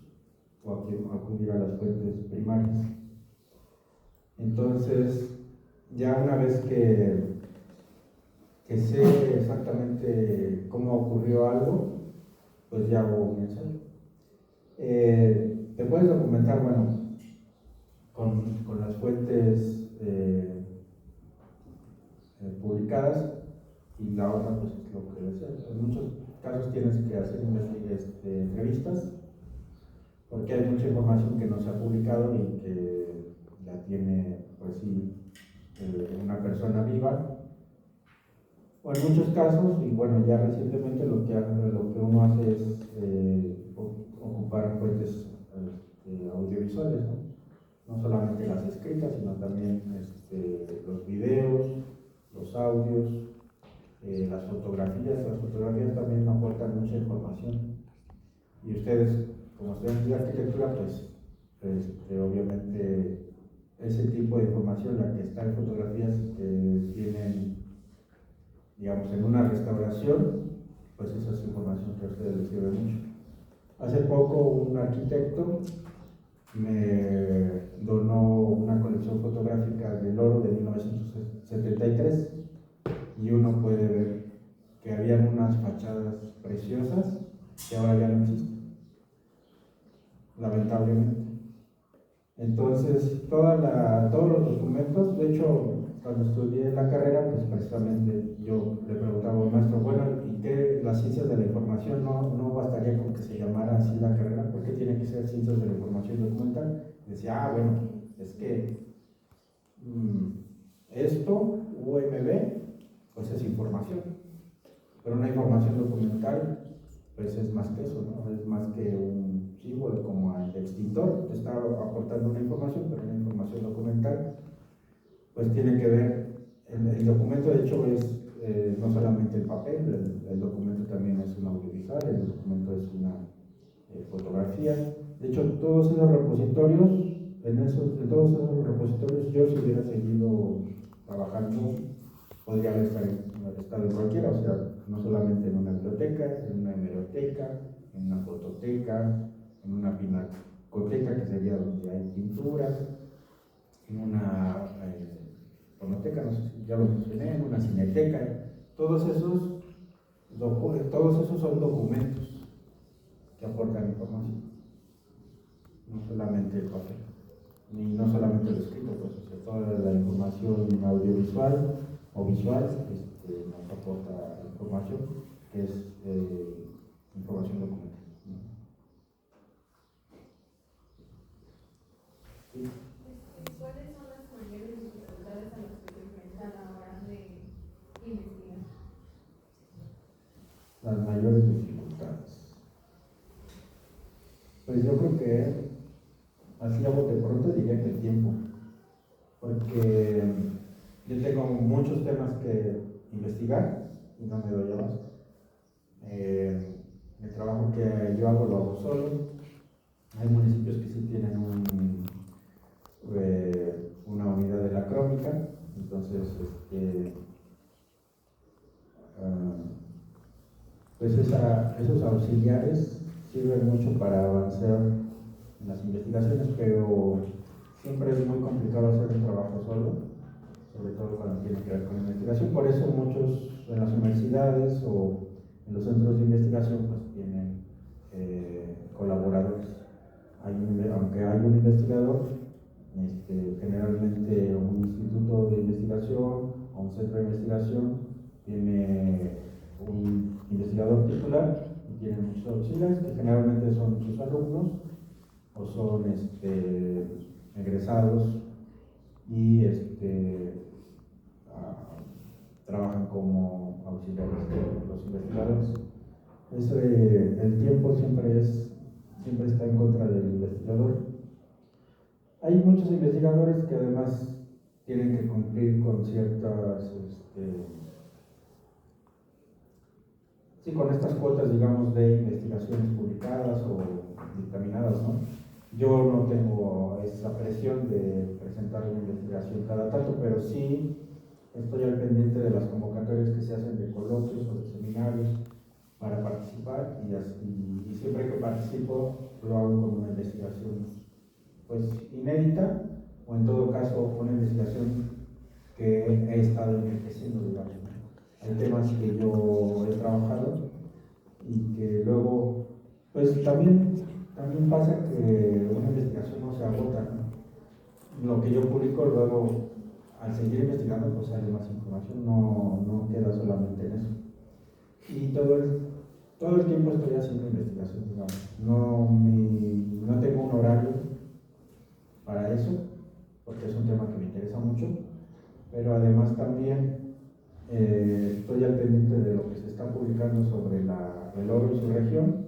o acudir a las fuentes primarias. Entonces, ya una vez que sé exactamente cómo ocurrió algo, pues ya hago un ensayo. Te puedes documentar, bueno, con las fuentes publicadas, y la otra pues es lo que decía. En muchos casos tienes que hacer entrevistas porque hay mucha información que no se ha publicado y que la tiene, pues sí, una persona viva. O en muchos casos, y bueno, ya recientemente lo que uno hace es ocupar fuentes audiovisuales, ¿no? No solamente las escritas, sino también los videos, los audios, las fotografías. Las fotografías también aportan mucha información. Y ustedes, como estudiantes de arquitectura, pues obviamente ese tipo de información, la que está en fotografías que tienen, digamos, en una restauración, pues esa es información que a ustedes les sirve mucho. Hace poco un arquitecto me donó una colección fotográfica del oro de 1973 y uno puede ver que habían unas fachadas preciosas que ahora ya no existen, lamentablemente. Entonces, todos los documentos, de hecho, cuando estudié la carrera, pues precisamente yo le preguntaba al maestro, bueno, ¿y qué? Las ciencias de la información no bastaría con que se llamara así la carrera, ¿por qué tiene que ser ciencias de la información documental? Decía, bueno, es que esto, UMB, pues es información, pero una información documental, pues es más que eso, ¿no? Es más que un símbolo como el extintor, te está aportando una información, pero una información documental, pues tiene que ver, el documento de hecho es no solamente el papel, el documento también es un audiovisual, el documento es una fotografía. De hecho, todos esos repositorios, en todos esos repositorios, yo si hubiera seguido trabajando, podría haber estado en cualquiera, o sea, no solamente en una biblioteca, en una hemeroteca, en una fototeca, en una pinacoteca, que sería donde hay pinturas, en una fonoteca, no sé si ya lo mencioné, en una cineteca. Todos esos son documentos que aportan información, no solamente el papel, ni no solamente el escrito, pues, o sea, toda la información audiovisual o visual nos aporta información, que es información documental. ¿Sí? ¿Cuáles son las mayores dificultades a las que se enfrentan a la hora de investigar? Las mayores dificultades. Pues yo creo que así a bote pronto diría que el tiempo, porque yo tengo muchos temas que investigar y no me doy abasto. El trabajo que yo hago lo hago solo. Hay municipios que sí tienen una unidad de la crónica, entonces pues esos auxiliares sirven mucho para avanzar en las investigaciones, pero siempre es muy complicado hacer un trabajo solo, sobre todo cuando tiene que ver con investigación. Por eso muchos en las universidades o en los centros de investigación pues tienen colaboradores. Aunque hay un investigador, generalmente un instituto de investigación o un centro de investigación tiene un investigador titular y tiene muchos auxiliares que generalmente son sus alumnos o son egresados y trabajan como auxiliares de los investigadores. El tiempo siempre está en contra del investigador. Hay muchos investigadores que además tienen que cumplir con ciertas, con estas cuotas, digamos, de investigaciones publicadas o dictaminadas, ¿no? Yo no tengo esa presión de presentar una investigación cada tanto, pero sí estoy al pendiente de las convocatorias que se hacen de coloquios o de seminarios para participar y siempre que participo lo hago con una investigación pues inédita o en todo caso una investigación que he estado enriqueciendo, digamos. Hay temas que yo he trabajado y que luego pues también pasa que una investigación no se agota, ¿no? Lo que yo publico luego al seguir investigando pues hay más información, no queda solamente en eso. Y todo el tiempo estoy haciendo investigación, digamos. No tengo eso, porque es un tema que me interesa mucho, pero además también estoy al pendiente de lo que se está publicando sobre el oro y su región,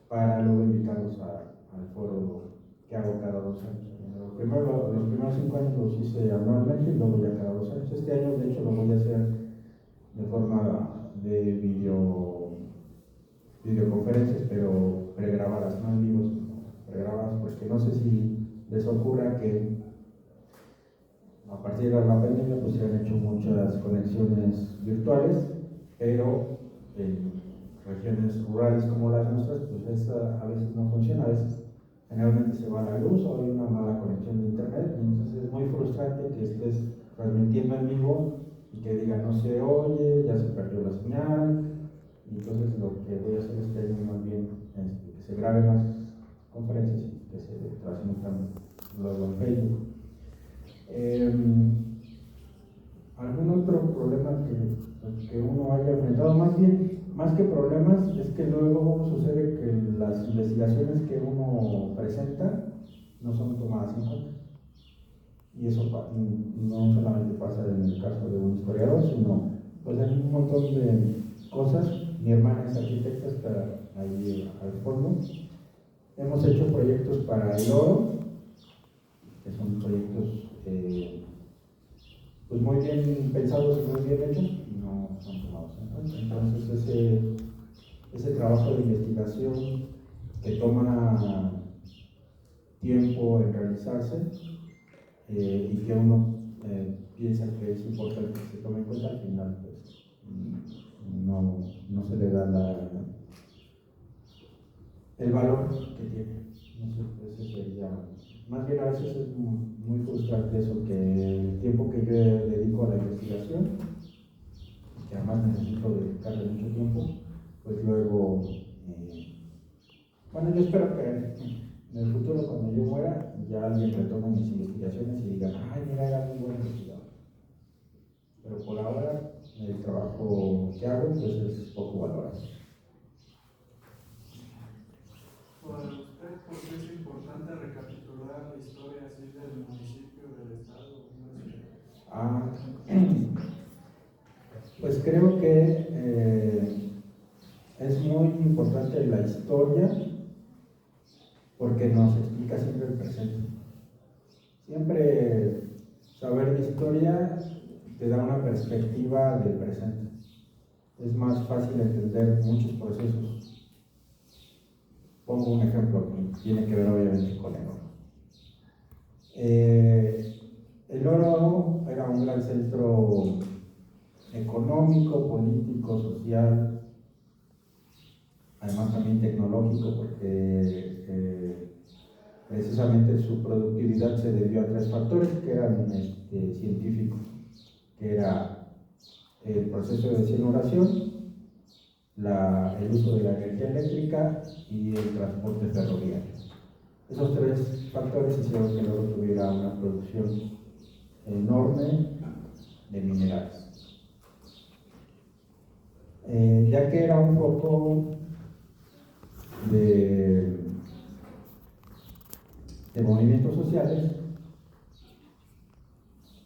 para luego invitarlos al foro que hago cada 2 años. Los primeros 5 años los hice anualmente y luego ya cada 2 años. Este año, de hecho, lo voy a hacer de forma de videoconferencias, pero pregrabadas, no en vivos, pregrabadas, porque no sé si les ocurra que a partir de la pandemia pues se han hecho muchas conexiones virtuales, pero en regiones rurales como las nuestras, pues esa a veces no funciona, a veces generalmente se va la luz o hay una mala conexión de internet, entonces es muy frustrante que estés transmitiendo en vivo y que diga no se oye, ya se perdió la señal. Entonces lo que voy a hacer este año más bien es que se graben las conferencias y que se transmitan luego en Facebook. ¿Algún otro problema que uno haya enfrentado? Más bien, más que problemas, es que luego sucede que las investigaciones que uno presenta no son tomadas en cuenta. Y eso no solamente pasa en el caso de un historiador, sino pues en un montón de cosas. Mi hermana es arquitecta, está ahí al fondo. Hemos hecho proyectos para el oro, que son proyectos pues muy bien pensados y muy bien hechos, y no son tomados en cuenta. Entonces ese trabajo de investigación que toma tiempo en realizarse y que uno piensa que es importante que se tome en cuenta, al final pues no se le da el valor que tiene. No sé, pues ese sería, más bien a veces es muy frustrante eso, que el tiempo que yo dedico a la investigación, que además necesito dedicarle mucho tiempo, pues luego, bueno, yo espero que en el futuro, cuando yo muera, ya alguien retome mis investigaciones y diga, ay, mira, era muy buen investigador. Pero por ahora, el trabajo que hago pues es poco valorado. Para usted, ¿por qué es importante recapitular la historia así del municipio, del estado? Pues creo que es muy importante la historia porque nos explica siempre el presente. Siempre saber de historia te da una perspectiva del presente. Es más fácil entender muchos procesos. Pongo un ejemplo que tiene que ver obviamente con el oro. El oro era un gran centro económico, político, social, además también tecnológico, porque precisamente su productividad se debió a 3 factores que eran científicos, que era el proceso de cianuración, el uso de la energía eléctrica y el transporte ferroviario. Esos 3 factores hicieron que el oro tuviera una producción enorme de minerales. Ya que era un foco de movimientos sociales,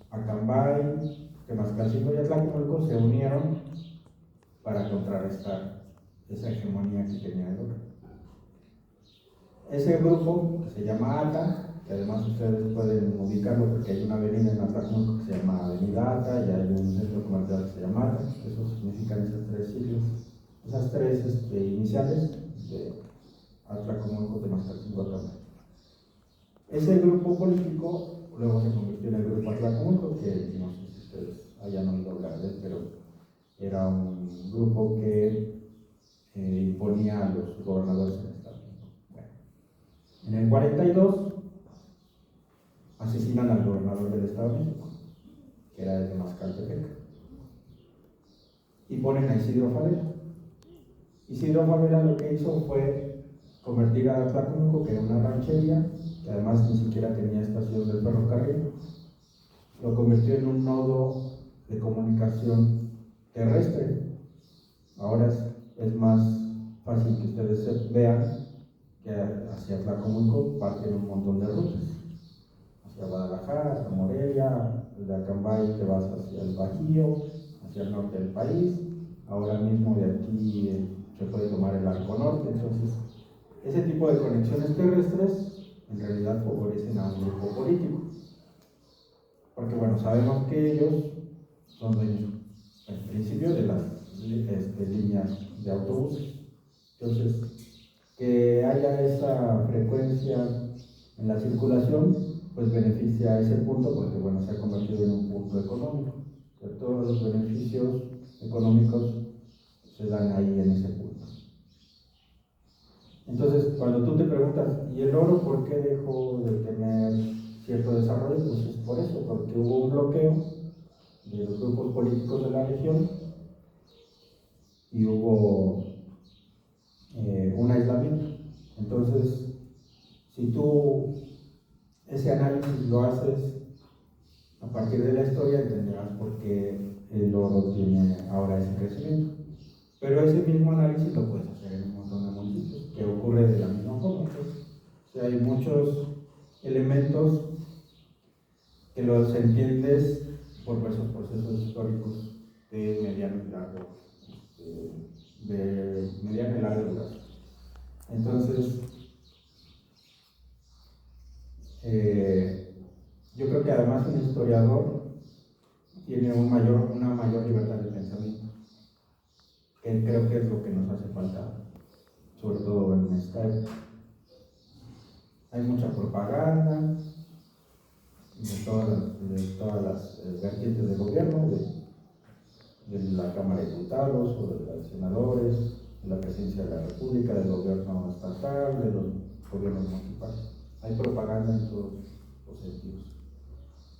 Acambay, Temascalcingo y Atlacomulco se unieron para contrarrestar esa hegemonía que tenía el oro. Ese grupo, que se llama ATA, que además ustedes pueden ubicarlo porque hay una avenida en Atlacomulco que se llama Avenida ATA y hay un centro comercial que se llama ATA, eso significan esas 3 siglas, esas 3 iniciales de Atlacomulco, Temascalcingo, Acambay. Ese grupo político luego se convirtió en el grupo Atlacomulco, que no sé si ustedes hayan oído hablar de él, pero era un grupo que imponía a los gobernadores en el Estado. Bueno, en el 42 asesinan al gobernador del Estado de México, que era de Mascaltepec, y ponen a Isidro Favela. Isidro Favela lo que hizo fue convertir a Atlacomulco, que era una ranchería, que además ni siquiera tenía estación del ferrocarril, lo convirtió en un nodo de comunicación terrestre. Ahora es más fácil que ustedes vean que hacia Atlacomulco parten un montón de rutas. hacia Guadalajara, hasta Morelia, de Acambay te vas hacia el Bajío, hacia el norte del país. Ahora mismo de aquí se puede tomar el arco norte. Entonces, ese tipo de conexiones terrestres en realidad favorecen a un grupo político. Porque bueno, sabemos que ellos son dueños, en principio, de las líneas de autobuses. Entonces, que haya esa frecuencia en la circulación, pues beneficia a ese punto porque bueno, se ha convertido en un punto económico. O sea, todos los beneficios económicos se dan ahí en ese punto. Entonces, cuando tú te preguntas, ¿y el oro por qué dejó de tener cierto desarrollo? Pues es por eso, porque hubo un bloqueo de los grupos políticos de la región y hubo un aislamiento. Entonces, si tú ese análisis lo haces a partir de la historia, entenderás por qué el oro tiene ahora ese crecimiento. Pero ese mismo análisis lo puedes hacer en un montón de municipios, que ocurre de la misma forma. O sea, hay muchos elementos que los entiendes por esos procesos históricos de mediano y largo, de mediano y largo duración. Entonces, yo creo que además un historiador tiene una mayor libertad de pensamiento, que creo que es lo que nos hace falta, sobre todo en esta época. Hay mucha propaganda de todas las vertientes del gobierno, de la Cámara de Diputados o de los senadores, de la Presidencia de la República, del gobierno estatal, de los gobiernos municipales. Hay propaganda en todos los sentidos.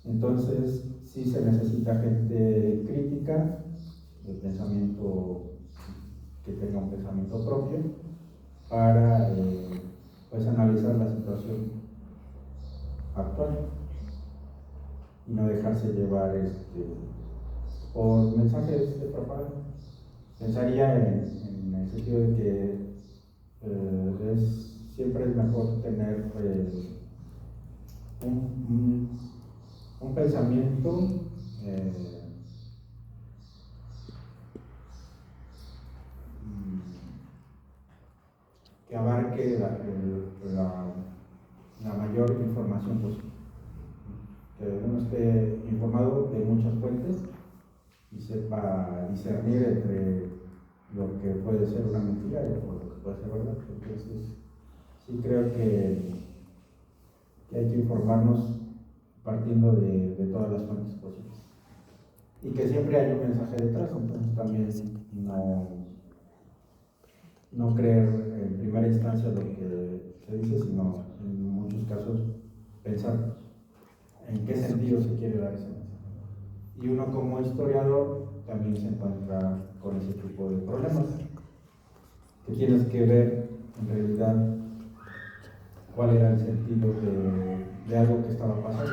Entonces, sí se necesita gente crítica, de pensamiento, que tenga un pensamiento propio, para pues analizar la situación actual y no dejarse llevar por mensajes de propaganda. Pensaría en el sentido de que siempre es mejor tener un pensamiento que abarque la mayor información posible, que uno esté informado de muchas fuentes y sepa discernir entre lo que puede ser una mentira y lo que puede ser verdad. Entonces, sí creo que hay que informarnos partiendo de todas las fuentes posibles y que siempre hay un mensaje detrás. Entonces también no creer en primera instancia lo que se dice, sino en muchos casos pensar en qué sentido se quiere dar ese mensaje. Y uno como historiador también se encuentra con ese tipo de problemas, que tienes que ver en realidad cuál era el sentido de algo que estaba pasando,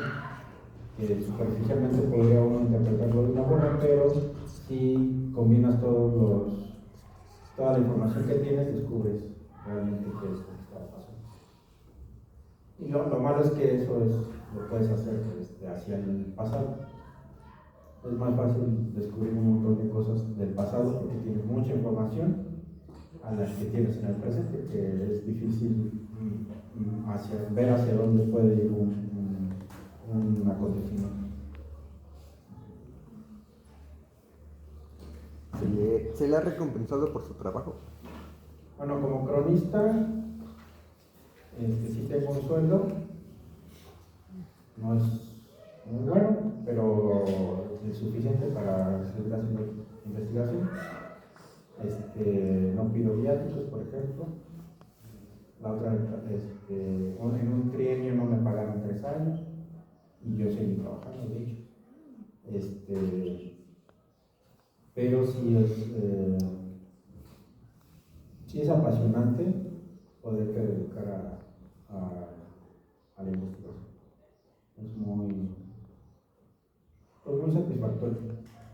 que superficialmente podría uno interpretarlo de una forma, pero si combinas toda la información que tienes, descubres realmente qué es lo que estaba pasando. Y lo malo es que eso lo puedes hacer hacia el pasado. Es más fácil descubrir un montón de cosas del pasado porque tienes mucha información a las que tienes en el presente, que es difícil ver hacia dónde puede ir un acontecimiento. ¿Se le ha recompensado por su trabajo? Bueno, como cronista, sí tengo un sueldo, no es muy bueno, pero es suficiente para seguir haciendo investigación. No pido viáticos, por ejemplo. La otra, en un trienio no me pagaron 3 años y yo seguí trabajando, de hecho. Pero sí es apasionante poder dedicar a la investigación. Es muy satisfactorio.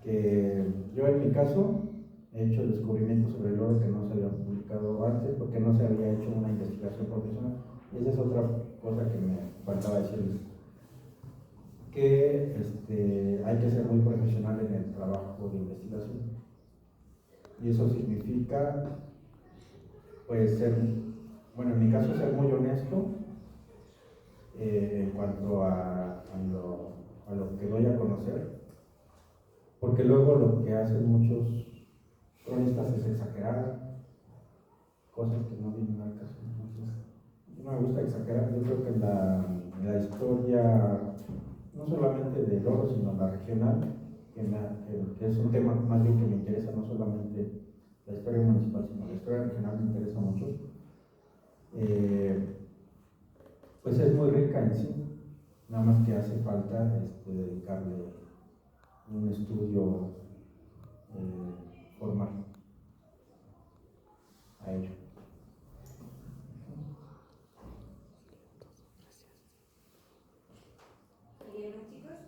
Que yo en mi caso he hecho descubrimientos sobre el oro que no se habían publicado antes porque no se había hecho una investigación profesional. Y esa es otra cosa que me faltaba decirles. que hay que ser muy profesional en el trabajo de investigación. Y eso significa, pues, bueno, en mi caso, ser muy honesto en cuanto a lo que doy a conocer, porque luego lo que hacen muchos cronistas es exagerar cosas que no vienen al caso. Entonces, no me gusta exagerar. Yo creo que en la historia, no solamente del oro, sino la regional, que es un tema más bien que me interesa, no solamente la historia municipal, sino la historia regional me interesa mucho, pues es muy rica en sí, nada más que hace falta dedicarle un estudio formal a ello. Chicos,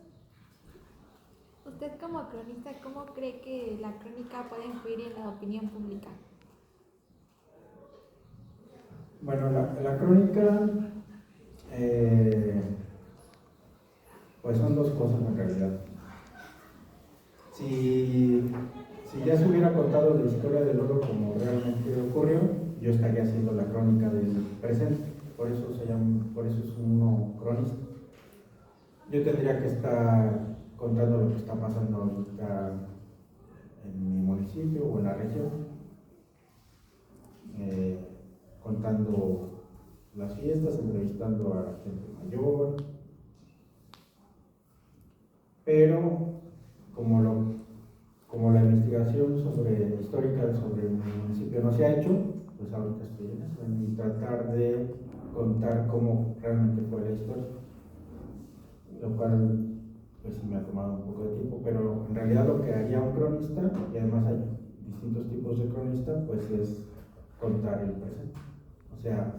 usted como cronista, ¿cómo cree que la crónica puede influir en la opinión pública? Bueno, la crónica, pues son dos cosas en realidad. Si ya se hubiera contado la historia del oro como realmente ocurrió, yo estaría haciendo la crónica del presente. Por eso es uno cronista. Yo tendría que estar contando lo que está pasando ahorita en mi municipio o en la región, contando las fiestas, entrevistando a la gente mayor, pero como la investigación histórica sobre el municipio no se ha hecho, pues ahorita estoy en eso, en tratar de contar cómo realmente fue la historia, lo cual pues sí me ha tomado un poco de tiempo, pero en realidad lo que haría un cronista, y además hay distintos tipos de cronistas, pues es contar el presente. O sea,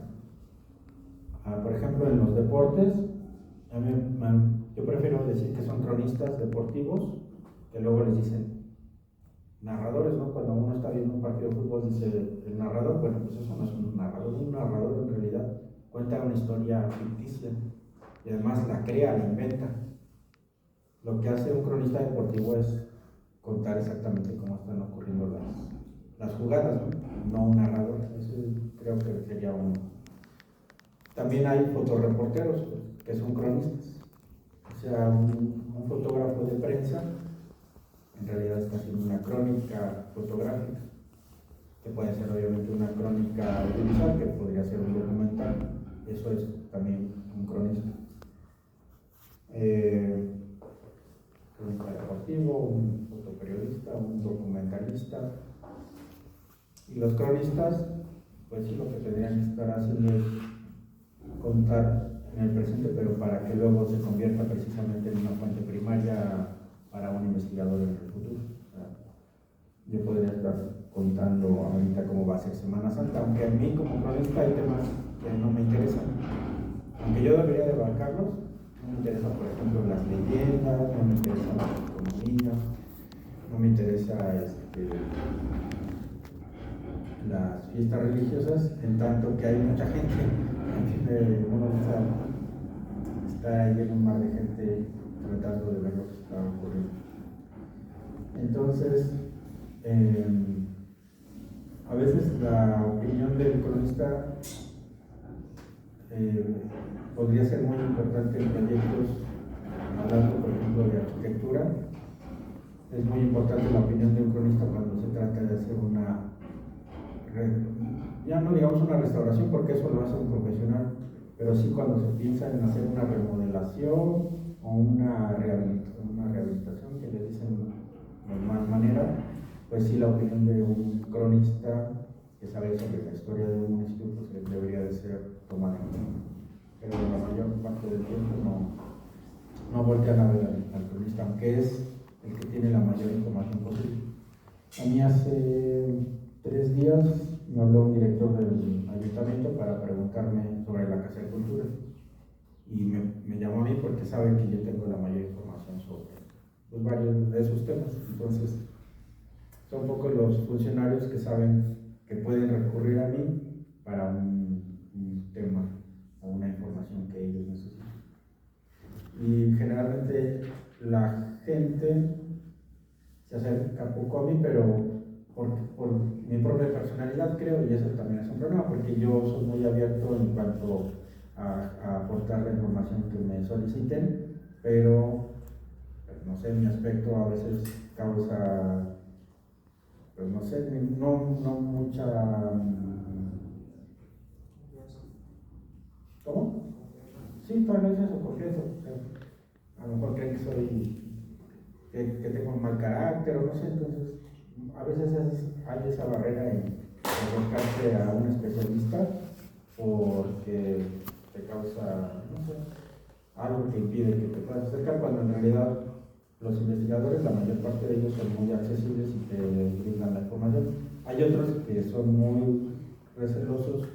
por ejemplo, en los deportes, yo prefiero decir que son cronistas deportivos, que luego les dicen narradores, ¿no? Cuando uno está viendo un partido de fútbol dice el narrador, bueno, pues eso no es un narrador en realidad cuenta una historia ficticia y además la crea, la inventa. Lo que hace un cronista deportivo es contar exactamente cómo están ocurriendo las jugadas, ¿no? Un narrador. Eso creo que sería uno. También hay fotoreporteros que son cronistas. O sea, un fotógrafo de prensa en realidad está haciendo una crónica fotográfica, que puede ser obviamente una crónica audiovisual, que podría ser un documental. Eso es también un cronista. Crónica deportivo, un fotoperiodista, un documentalista. Y los cronistas, pues sí, lo que tendrían que estar haciendo es contar en el presente, pero para que luego se convierta precisamente en una fuente primaria para un investigador en el futuro. O sea, yo podría estar contando ahorita cómo va a ser Semana Santa, aunque a mí como cronista hay temas que no me interesan, aunque yo debería de abarcarlos. No me interesa, por ejemplo, las leyendas, no me interesa la economía, no me interesa las fiestas religiosas, en tanto que hay mucha gente. Uno está ahí en un mar de gente tratando de ver lo que está ocurriendo. Entonces, a veces la opinión del cronista podría ser muy importante en proyectos, hablando por ejemplo de arquitectura. Es muy importante la opinión de un cronista cuando se trata de hacer ya no digamos una restauración, porque eso lo hace un profesional, pero sí cuando se piensa en hacer una remodelación o una rehabilitación, que le dicen de más manera, pues sí, la opinión de un cronista que sabe sobre la historia de un municipio pues debería de ser tomada en cuenta. Pero la mayor parte del tiempo no voltean a ver al cronista, aunque es el que tiene la mayor información posible. A mí hace 3 días me habló un director del ayuntamiento para preguntarme sobre la Casa de Cultura y me llamó a mí porque sabe que yo tengo la mayor información sobre pues, varios de esos temas. Entonces son pocos los funcionarios que saben que pueden recurrir a mí para un tema o una información que ellos necesitan. Y generalmente la gente se acerca poco a mí, pero por mi propia personalidad creo, y eso también es un problema, porque yo soy muy abierto en cuanto a aportar la información que me soliciten, pero pues, no sé, mi aspecto a veces causa, pues no sé, no mucha... ¿Cómo? Sí, tal vez eso, porque eso, a lo mejor creen que soy, que tengo un mal carácter o no sé, entonces a veces hay esa barrera en acercarse a un especialista porque te causa, no sé, algo que impide que te puedas acercar, cuando en realidad los investigadores, la mayor parte de ellos son muy accesibles y te brindan la información. Hay otros que son muy recelosos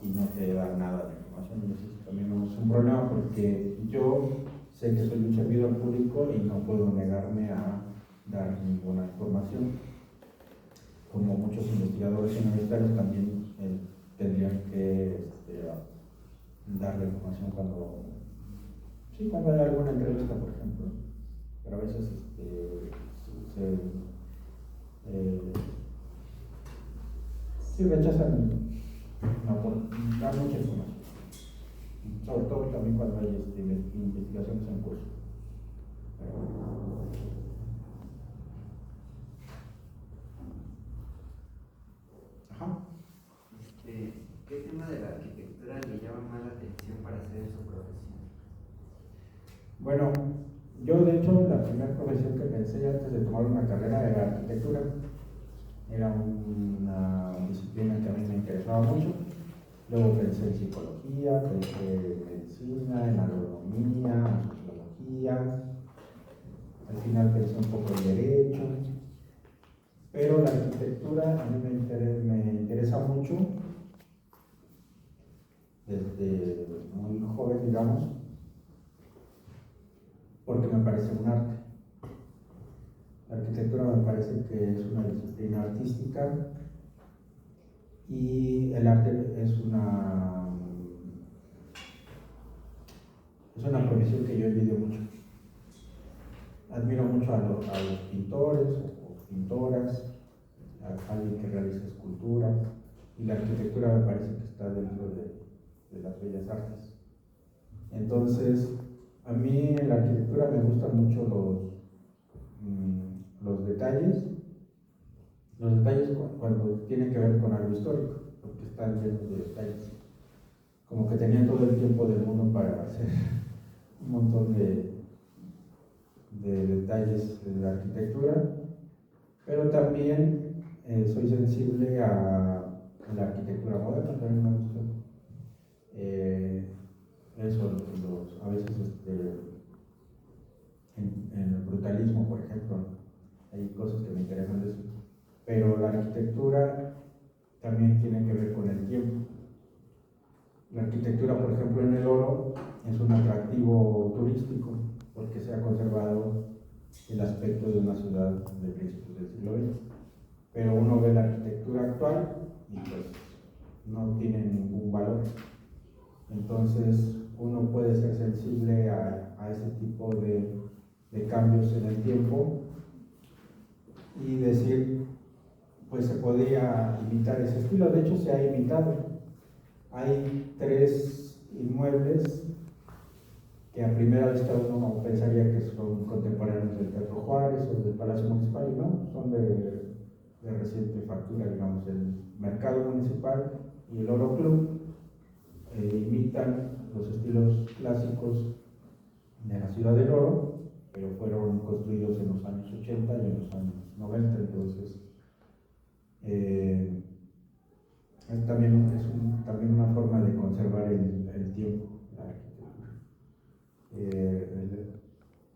y no te dan nada de información, y eso también es un problema porque yo sé que soy un servidor público y no puedo negarme a dar ninguna información. Como muchos investigadores universitarios también tendrían que dar la información cuando hay alguna entrevista, por ejemplo, pero a veces sí rechazan dar mucha información, sobre todo también cuando hay investigaciones en curso. Ajá. ¿Qué tema de la arquitectura le llama más la atención para hacer su profesión? Bueno, yo de hecho la primera profesión que pensé antes de tomar una carrera era arquitectura. Era una disciplina que a mí me interesaba mucho. Luego pensé en psicología, pensé en medicina, en agronomía, en sociología. Al final pensé un poco en derecho. Pero la arquitectura a mí me interesa mucho desde muy joven, digamos, porque me parece un arte. La arquitectura me parece que es una disciplina artística y el arte es una profesión que yo envidio mucho. Admiro mucho a los pintores o pintoras, a alguien que realiza escultura, y la arquitectura me parece que está dentro de las bellas artes. Entonces, a mí en la arquitectura me gustan mucho los detalles cuando tienen que ver con algo histórico, porque están llenos de detalles. Como que tenían todo el tiempo del mundo para hacer un montón de detalles de la arquitectura, pero también soy sensible a la arquitectura moderna, también me gusta. Eso, a veces en el brutalismo, por ejemplo, hay cosas que me interesan de eso. Pero la arquitectura también tiene que ver con el tiempo. La arquitectura, por ejemplo, en el oro es un atractivo turístico porque se ha conservado el aspecto de una ciudad de principios del siglo XX. Pero uno ve la arquitectura actual y pues no tiene ningún valor. Entonces uno puede ser sensible a ese tipo de cambios en el tiempo y decir, pues se podría imitar ese estilo. De hecho se ha imitado. Hay 3 inmuebles que a primera vista uno pensaría que son contemporáneos del Teatro Juárez o del Palacio Municipal, y no, son de reciente factura, digamos. El Mercado Municipal y el Oro Club imitan los estilos clásicos de la Ciudad del Oro, pero fueron construidos en los años 80 y en los años 90, entonces también una forma de conservar el tiempo, la arquitectura,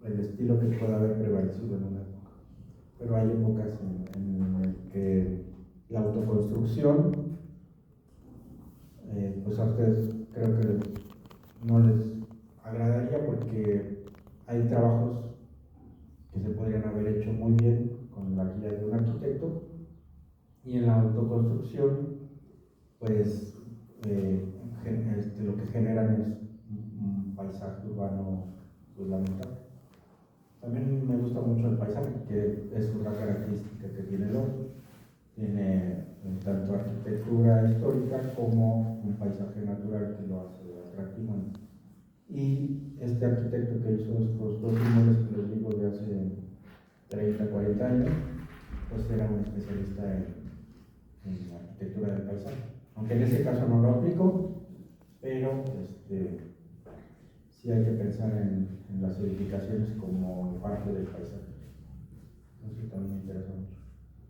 el estilo que pueda haber prevalecido en una época. Pero hay épocas en las que la autoconstrucción, pues a ustedes creo que no les agradaría porque hay trabajos que se podrían haber hecho muy bien con la guía de un arquitecto, y en la autoconstrucción pues lo que generan es un paisaje urbano pues lamentable. También me gusta mucho el paisaje, que es otra característica que tiene el oro. Tiene tanto arquitectura histórica como un paisaje natural que lo hace atractivo. Y este arquitecto que hizo estos dos inmuebles que les digo de hace 30, 40 años, pues era un especialista en la arquitectura del paisaje. Aunque en ese caso no lo aplico, pero sí hay que pensar en las edificaciones como parte del paisaje. Eso también me interesa mucho.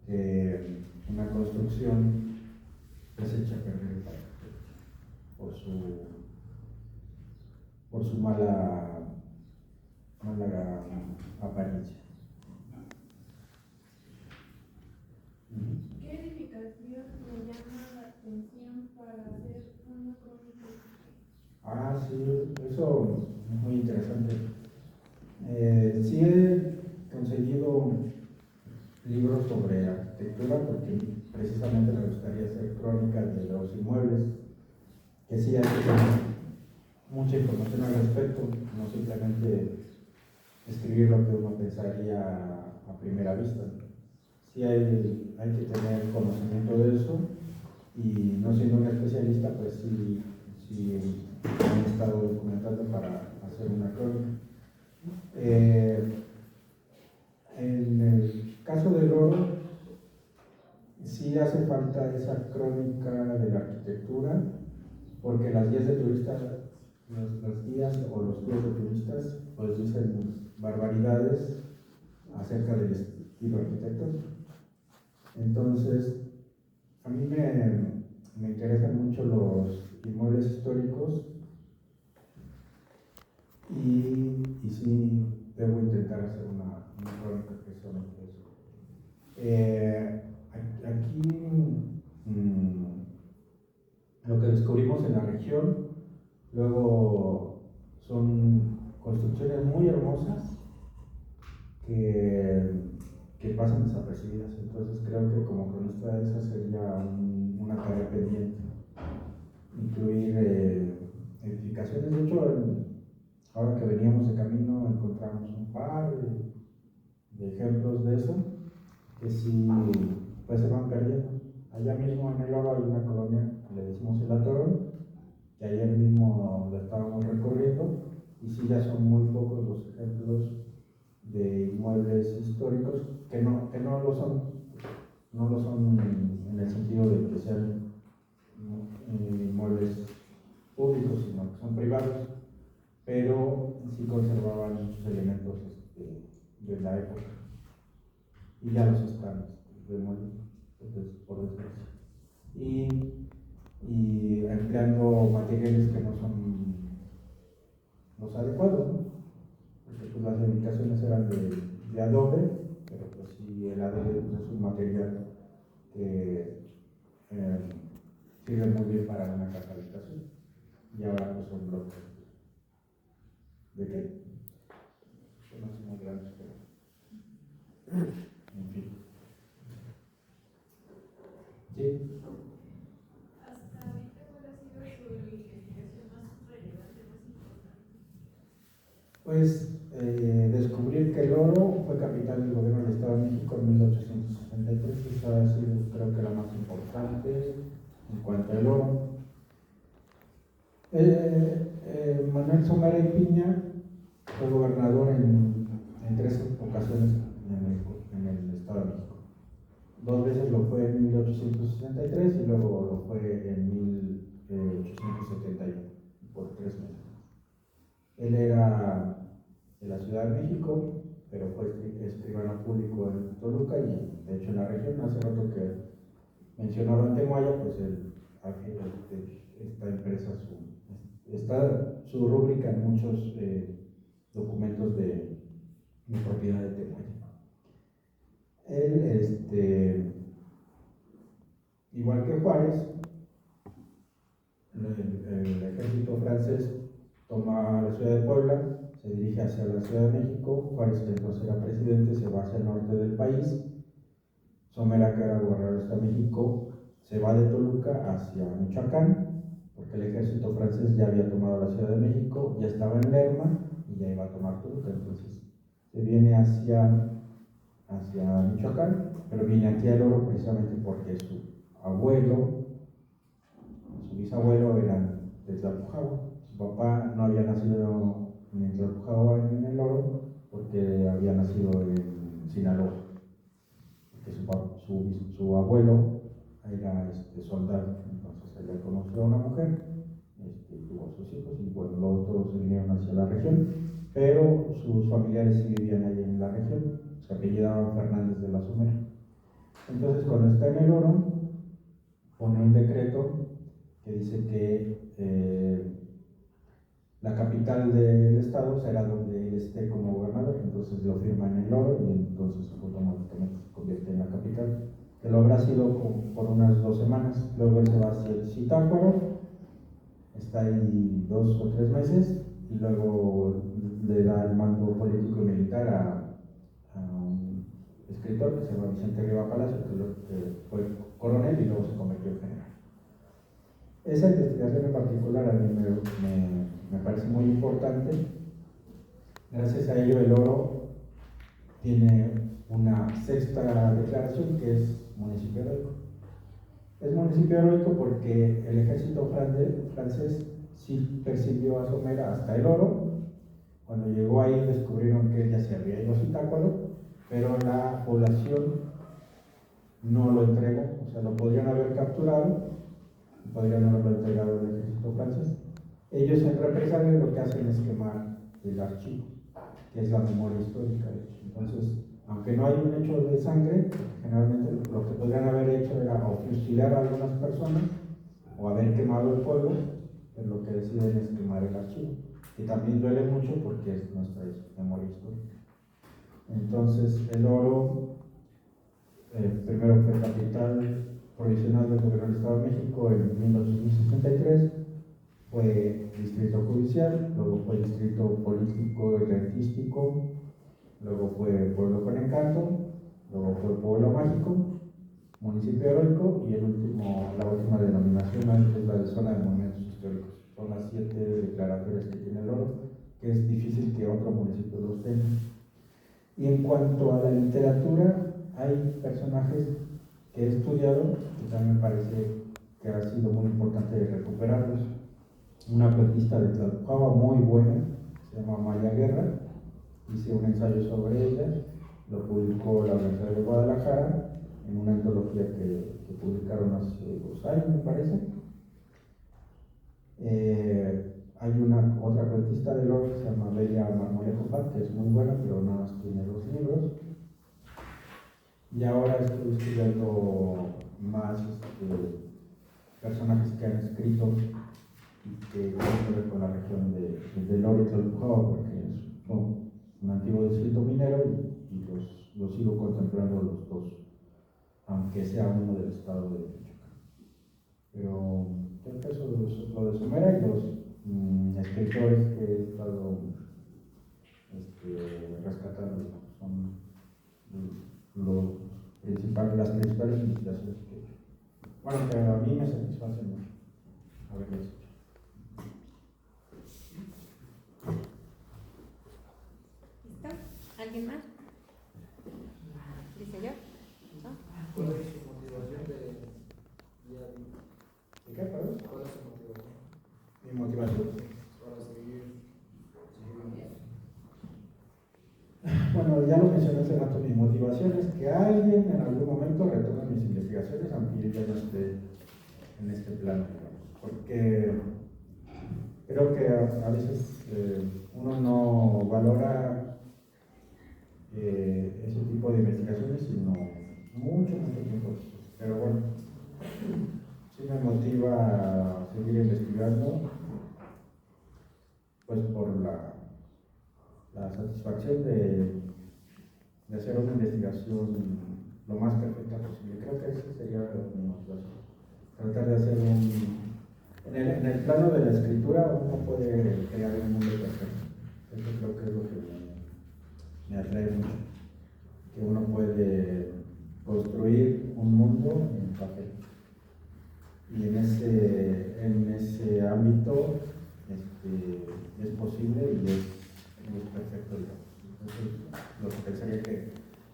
Que una construcción es hecha a perder el paisaje por su mala apariencia. ¿Qué edificación le llama la atención para hacer una crónica? Ah, sí, eso es muy interesante. Sí he conseguido libros sobre arquitectura porque precisamente me gustaría hacer crónicas de los inmuebles, que sí hay que tener mucha información al respecto, no simplemente escribir lo que uno pensaría a primera vista. Sí hay que tener conocimiento de eso y no siendo un especialista, pues sí han estado documentando para hacer una crónica. En el caso del oro, sí hace falta esa crónica de la arquitectura, porque las guías de turistas, los guías o los tours de turistas, pues dicen barbaridades acerca del estilo arquitectónico. Entonces, a mí me interesan mucho los inmuebles históricos y sí debo intentar hacer una crónica que sobre eso. Aquí lo que descubrimos en la región, luego son construcciones muy hermosas que pasan desapercibidas. Entonces creo que como cronista esa sería una tarea pendiente, incluir edificaciones. De hecho, ahora que veníamos de camino encontramos un par de ejemplos de eso que sí pues se van perdiendo. Allá mismo en el Oro hay una colonia que le decimos el Atorón, que ayer mismo la estábamos recorriendo, y sí ya son muy pocos los ejemplos de inmuebles históricos que no lo son en el sentido de que sean inmuebles públicos, sino que son privados, pero sí conservaban muchos elementos de la época y ya los están demoliendo, por desgracia, y empleando materiales que no son los adecuados, ¿no? Porque pues, las edificaciones eran de adobe, pero pues sí, el adobe pues, es un material que sirve muy bien para una casa habitación, y ahora pues son bloques de qué son así muy grandes, pero en fin. Sí. Hasta ahorita, ¿cuál ha sido su investigación más relevante, más importante? Pues descubrir que el oro fue capital del gobierno del Estado de México en 1863, esa ha sido creo que la más importante en cuanto al oro. Manuel Somera y Piña fue gobernador en 3 ocasiones en el Estado de México. 2 veces lo fue en 1863 y luego lo fue en 1871, por 3 meses. Él era de la Ciudad de México, pero fue escribano público en Toluca y de hecho en la región. Hace rato que mencionaba Antemoaya, pues está impresa su rúbrica en muchos documentos de propiedad de Temoaya. Él, igual que Juárez, el ejército francés toma la ciudad de Puebla, se dirige hacia la Ciudad de México. Juárez, que entonces era presidente, se va hacia el norte del país. Somera, que era gobernador de México, se va de Toluca hacia Michoacán, porque el ejército francés ya había tomado la Ciudad de México, ya estaba en Lerma, y ya iba a tomar Toluca. Entonces se viene hacia Michoacán, pero viene aquí al oro precisamente porque su abuelo, su bisabuelo eran de Tlalpujahua. Su papá no había nacido en Tlalpujahua en el oro porque había nacido en Sinaloa, porque su abuelo era soldado, entonces él conoció a una mujer, tuvo sus hijos y bueno, luego todos se vinieron hacia la región, pero sus familiares sí vivían ahí en la región, se apellidaban Fernández de la Somera. Entonces cuando está en el oro, pone un decreto que dice que la capital del estado será donde él esté como gobernador, entonces lo firma en el oro y entonces automáticamente se convierte en la capital, que lo habrá sido por unas 2 semanas. Luego él se va hacia el Zitácuaro, está ahí 2 o 3 meses y luego le da el mando político y militar a un escritor que se llama Vicente Riva Palacio, que fue coronel y luego se convirtió en general. Esa investigación en particular a mí me parece muy importante. Gracias a ello el oro tiene una 6ª declaración que es municipio heroico. Es municipio heroico porque el ejército francés sí persiguió a Somera hasta el oro. Cuando llegó ahí descubrieron que ella se había ido a Zitácuaro, pero la población no lo entregó, o sea, lo podrían haber capturado, podrían haberlo entregado al ejército francés. Ellos en represalia lo que hacen es quemar el archivo, que es la memoria histórica, de hecho. Entonces, aunque no hay un hecho de sangre, generalmente lo que podrían haber hecho era o fusilar a algunas personas o haber quemado el pueblo, pero lo que deciden es quemar el archivo, que también duele mucho porque es nuestra memoria histórica. Entonces, el oro primero fue capital provisional del gobierno del Estado de México en 1863, fue distrito judicial, luego fue distrito político y rentístico, luego fue pueblo con encanto, luego fue pueblo mágico, municipio heroico y la última denominación es la de zona de monumentos históricos. Son las 7 declaratorias que tiene el oro, que es difícil que otro municipio los tenga. Y en cuanto a la literatura, hay personajes que he estudiado que también me parece que ha sido muy importante recuperarlos. Una cuentista de Tlalpujahua muy buena, se llama Amalia Guerra, hice un ensayo sobre ella, lo publicó la Universidad de Guadalajara en una antología que publicaron hace 2 años, me parece. Hay otra cuentista del oro que se llama Belia Marmolejo Pat, que es muy buena, pero nada más tiene 2 libros. Y ahora estoy estudiando más personajes que han escrito y que tienen que ver con la región del oro y Tlalpujahua, porque es un antiguo distrito minero y los sigo contemplando los dos, aunque sea uno del estado de Michoacán. Pero creo que eso es lo de Somera y los escritores que he estado rescatando son las principales investigaciones que he hecho. Bueno, que a mí me satisfacen mucho haberlas hecho. ¿Listo? ¿Alguien más? ¿Dice yo? ¿No? ¿Cuál es su motivación de día a día? ¿Y qué, perdón? ¿Cuál es su motivación Mi motivación. para seguir bien? Bueno, ya lo mencioné hace rato, mi motivación es que alguien en algún momento retome mis investigaciones, aunque yo ya no esté en este plano, digamos, porque creo que a veces uno no valora ese tipo de investigaciones, sino mucho tiempo después. Pero bueno, sí me motiva a seguir investigando, pues por la satisfacción de hacer una investigación lo más perfecta posible. Creo que esa sería mi motivación. Tratar de hacer en el plano de la escritura uno puede crear un mundo perfecto. Eso creo que es lo que me atrae mucho. Que uno puede construir un mundo en papel. Y en ese ámbito es posible y y es perfecto, digamos. Entonces, lo que pensaría que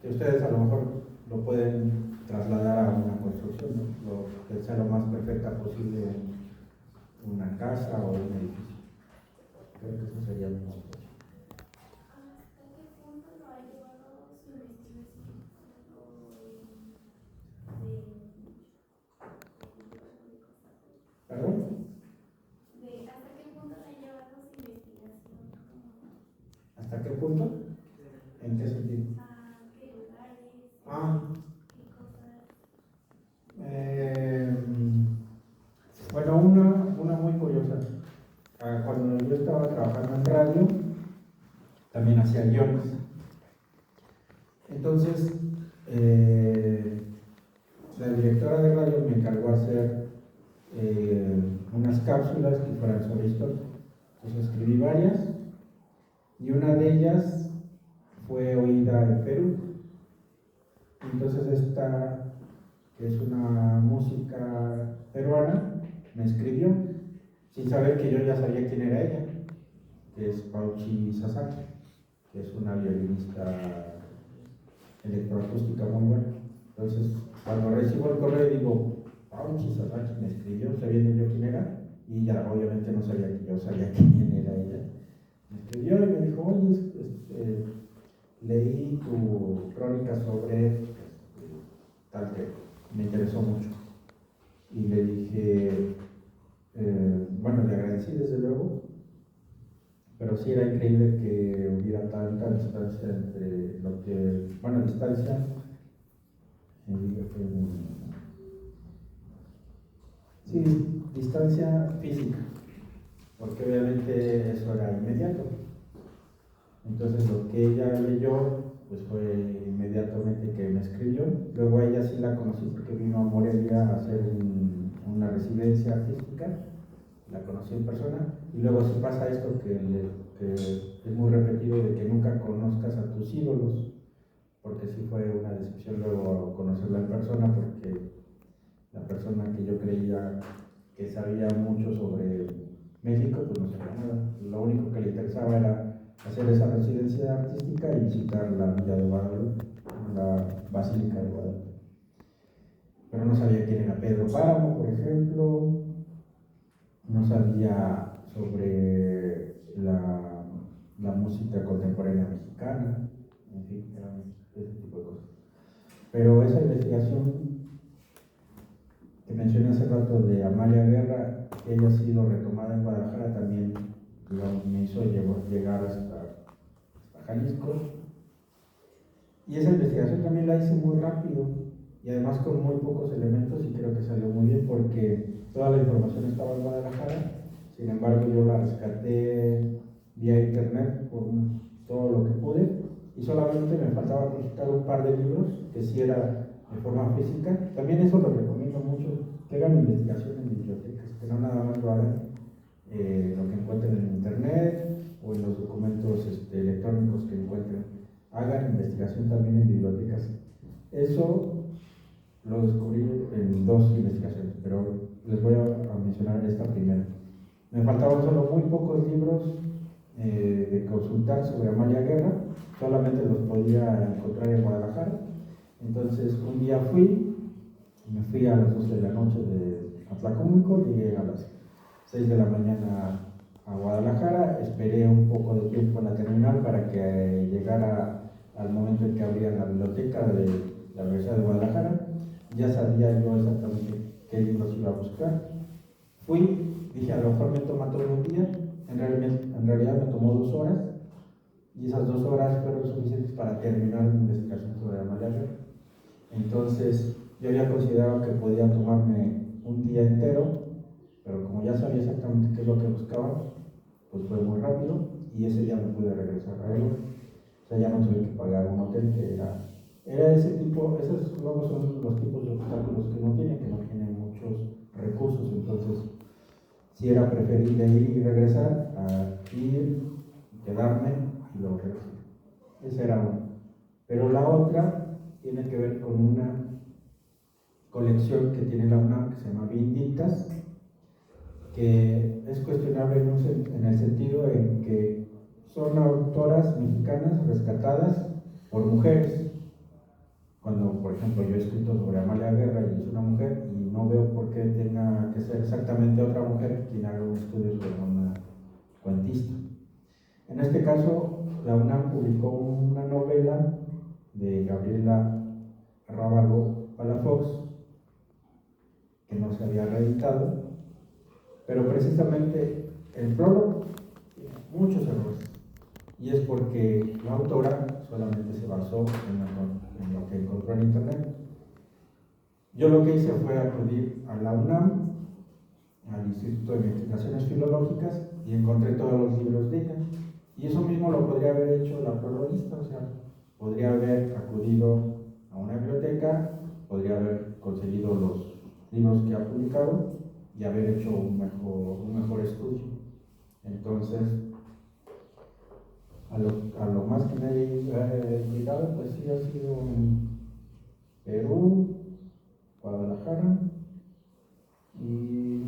ustedes a lo mejor lo pueden trasladar a una construcción, ¿no? Que sea lo más perfecta posible una casa o un edificio. Creo que eso sería mi aporte. ¿Hasta qué punto lo ha llevado su investigación? ¿Perdón? ¿Hasta qué punto lo ha llevado su investigación? ¿Hasta qué punto? ¿En qué sentido? ¿A qué lugares? Ah, ¿Qué cosas? bueno, una muy curiosa. Cuando yo estaba trabajando en radio, también hacía guiones. Entonces, la directora de radio me encargó hacer unas cápsulas que fueran sobre historia. Entonces escribí varias y una de ellas fue oída en Perú. Entonces esta, que es una música peruana, me escribió sin saber que yo ya sabía quién era ella, que es Pauchi Sasaki, que es una violinista electroacústica muy buena. Entonces, cuando recibo el correo digo, Pauchi Sasaki me escribió sabiendo yo quién era, y ya obviamente no sabía que yo sabía quién era ella. Me escribió y me dijo, oye, leí tu crónica sobre tal que me interesó mucho. Y le dije, bueno, le agradecí desde luego, pero sí era increíble que hubiera tanta distancia entre lo que, bueno, distancia, sí, distancia física, porque obviamente eso era inmediato. Entonces lo que ella leyó, pues fue inmediatamente que me escribió. Luego a ella sí la conocí porque vino a Morelia a hacer una residencia artística, la conocí en persona. Y luego sí pasa esto que es muy repetido, de que nunca conozcas a tus ídolos, porque sí fue una decepción luego conocerla en persona, porque la persona que yo creía que sabía mucho sobre México, pues no sabía nada. Lo único que le interesaba era hacer esa residencia artística y visitar la Villa de Guadalupe, la Basílica de Guadalupe. Pero no sabía quién era Pedro Páramo, por ejemplo, no sabía sobre la música contemporánea mexicana, en fin, eran ese tipo de cosas. Pero esa investigación que mencioné hace rato de Amalia Guerra, que ella ha sido retomada en Guadalajara, también digamos, me hizo llegar hasta Jalisco. Y esa investigación también la hice muy rápido y además con muy pocos elementos, y creo que salió muy bien porque toda la información estaba en Guadalajara. Sin embargo, yo la rescaté vía internet por todo lo que pude, y solamente me faltaba consultar un par de libros que sí era de forma física. También eso lo recomiendo mucho, que hagan investigación en bibliotecas, que no nada más lo hagan lo que encuentren en internet o en los documentos electrónicos que encuentren. Hagan investigación también en bibliotecas. Eso lo descubrí en dos investigaciones, pero les voy a mencionar esta primera. Me faltaban solo muy pocos libros de consultar sobre Amalia Guerra, solamente los podía encontrar en Guadalajara. Entonces un día me fui a las 12 de la noche de Atlacomulco, llegué a las 6 de la mañana a Guadalajara, esperé un poco de tiempo en la terminal para que llegara al momento en que abría la biblioteca de la Universidad de Guadalajara. Ya sabía yo exactamente qué libros iba a buscar. Fui, dije, a lo mejor me toma todo un día, en realidad me tomó 2 horas, y esas 2 horas fueron suficientes para terminar mi investigación sobre Amalia Guerra. Entonces, yo había considerado que podía tomarme un día entero, pero como ya sabía exactamente qué es lo que buscaba, pues fue muy rápido, y ese día me pude regresar a él. O sea, ya no tuve que pagar un hotel, que era ese tipo. Esos luego son los tipos de obstáculos que no tienen muchos recursos. Entonces sí era preferible ir y regresar a ir, quedarme y luego regresar. Esa era una. Pero la otra tiene que ver con una colección que tiene la UNAM que se llama Vindictas, que es cuestionable en el sentido en que son autoras mexicanas rescatadas por mujeres. Cuando, por ejemplo, yo he escrito sobre Amalia Guerra y es una mujer, y no veo por qué tenga que ser exactamente otra mujer quien haga un estudio sobre una cuentista. En este caso, la UNAM publicó una novela de Gabriela Rábago Palafox, que no se había reeditado, pero precisamente el prólogo tiene muchos errores, y es porque la autora solamente se basó en lo que encontró en internet. Yo lo que hice fue acudir a la UNAM, al Instituto de Investigaciones Filológicas, y encontré todos los libros de ella. Y eso mismo lo podría haber hecho la prologuista, o sea, podría haber acudido a una biblioteca, podría haber conseguido los libros que ha publicado y haber hecho un mejor estudio. Entonces, a lo más que me he llegado, pues sí ha sido en Perú, Guadalajara, y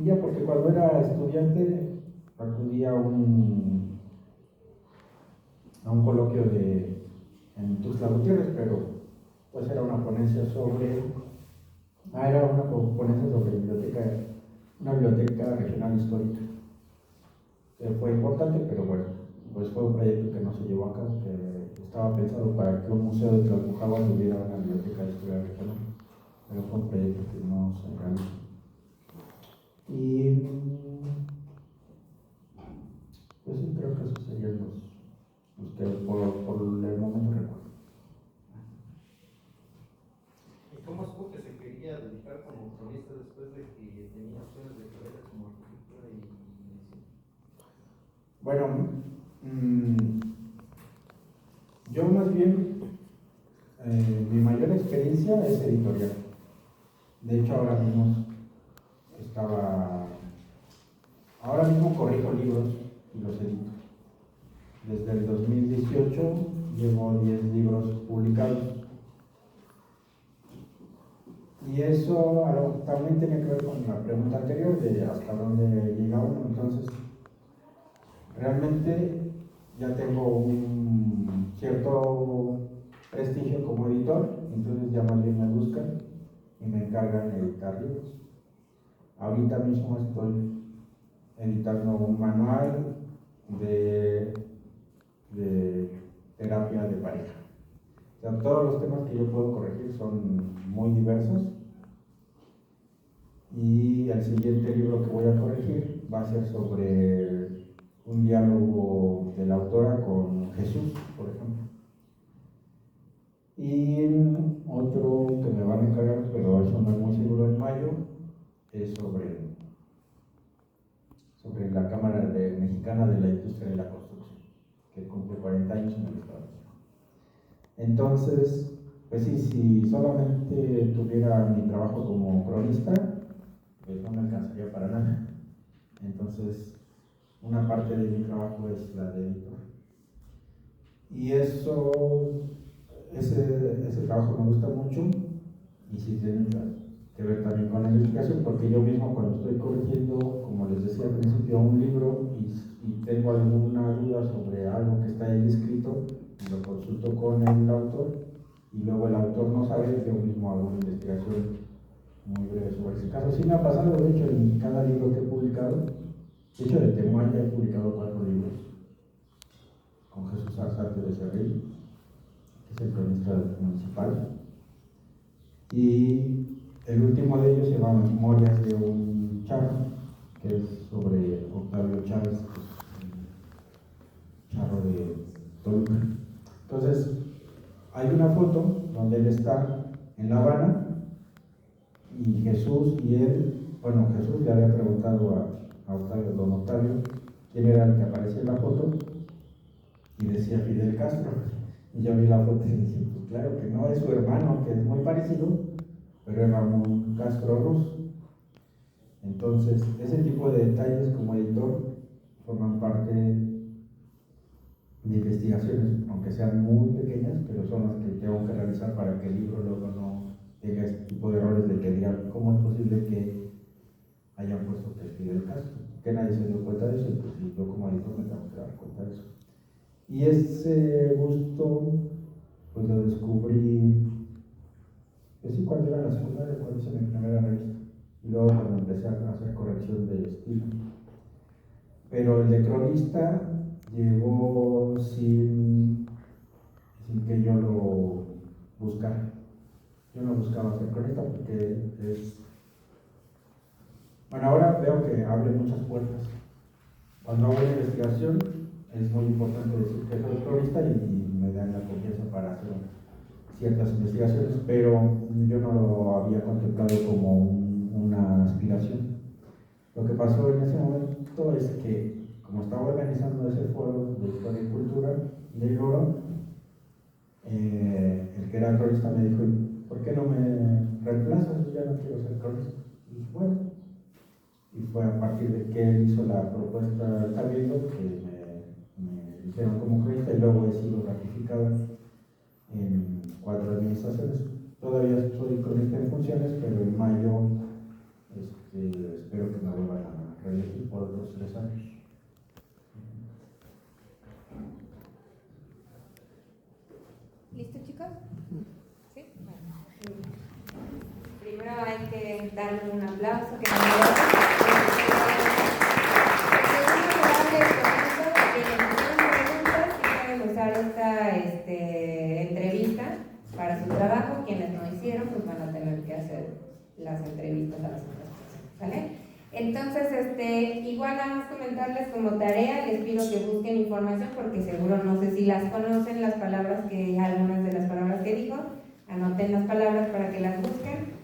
ya, porque cuando era estudiante acudí a un coloquio en Tuxtla Gutiérrez, pero pues era una ponencia sobre una biblioteca regional histórica, que fue importante, pero bueno, pues fue un proyecto que no se llevó a cabo, que estaba pensado para que un museo de Tlalpujahua tuviera una biblioteca de historia regional, pero fue un proyecto que no se realizó. Y pues sí, creo que esos serían los que por el momento recuerdo. ¿Y cómo supo que se quería dedicar como cronista después de que tenía opciones de carrera como arquitectura y medicina? Bueno, yo más bien, mi mayor experiencia es editorial. De hecho, ahora mismo corrijo libros y los edito. Desde el 2018 llevo 10 libros publicados. Y eso también tiene que ver con la pregunta anterior de hasta dónde llega uno. Entonces, realmente ya tengo un cierto prestigio como editor, entonces ya más bien me buscan y me encargan de editar libros. Ahorita mismo estoy editando un manual de terapia de pareja. O sea, todos los temas que yo puedo corregir son muy diversos, y el siguiente libro que voy a corregir va a ser sobre un diálogo de la autora con Jesús, por ejemplo. Y otro que me van a encargar, pero eso no es muy seguro, en mayo, es sobre la Cámara Mexicana de la Industria de la Construcción, que cumple 40 años en el Estado. Entonces, pues sí, si solamente tuviera mi trabajo como cronista, pues no me alcanzaría para nada. Entonces, una parte de mi trabajo es la de editor. Y ese trabajo me gusta mucho, y sí tiene que ver también con la investigación, porque yo mismo cuando estoy corrigiendo, como les decía al principio, un libro y tengo alguna duda sobre algo que está ahí escrito, lo consulto con el autor, y luego el autor no sabe, yo mismo hago una investigación muy breve sobre ese caso. Sí me ha pasado, de hecho, en cada libro que he publicado, de hecho de Temuán ya he publicado 4 libros, con Jesús Arzate de Cerril, que es el cronista municipal, y el último de ellos se llama Memorias de un charro, que es sobre Octavio Chávez, charro de Toluca. Entonces, hay una foto donde él está en La Habana, y Jesús y él, bueno, Jesús le había preguntado a Octavio, don Octavio, quién era el que aparecía en la foto, y decía Fidel Castro. Y yo vi la foto y dije, pues claro que no, es su hermano, que es muy parecido, pero es Ramón Castro Ruz. Entonces, ese tipo de detalles como editor forman parte de investigaciones, aunque sean muy pequeñas, pero son las que tengo que realizar para que el libro luego no tenga este tipo de errores de que digan, ¿cómo es posible que hayan puesto que Fidel Castro, que nadie se dio cuenta de eso, pues y yo como editor me tengo que dar cuenta de eso. Y ese gusto, pues lo descubrí, pues sí, cuando era en la secundaria, cuando hice mi primera revista, y luego cuando empecé a hacer corrección de estilo. Pero el de cronista llegó sin que yo lo buscara. Yo no buscaba ser cronista porque es... Bueno, ahora veo que abre muchas puertas. Cuando hago una investigación es muy importante decir que soy cronista y me dan la confianza para hacer ciertas investigaciones, pero yo no lo había contemplado como una aspiración. Lo que pasó en ese momento es que, como estaba organizando ese foro de historia y cultura del Oro, el que era cronista me dijo, ¿por qué no me reemplazas? Yo ya no quiero ser cronista. Y bueno, y fue a partir de que él hizo la propuesta del Cabildo que me eligieron como cronista y luego he sido ratificado en 4 administraciones. Todavía soy cronista en funciones, pero en mayo espero que me vuelvan a reelegir por otros 3 años. ¿Listo, chicos? Sí. Bueno. Primero hay que darle un aplauso. Que pueden usar esta entrevista para su trabajo. Quienes no hicieron, pues van a tener que hacer las entrevistas a las otras personas, ¿vale? Entonces, igual nada más comentarles como tarea, les pido que busquen información porque seguro no sé si las conocen, algunas de las palabras que dijo, anoten las palabras para que las busquen.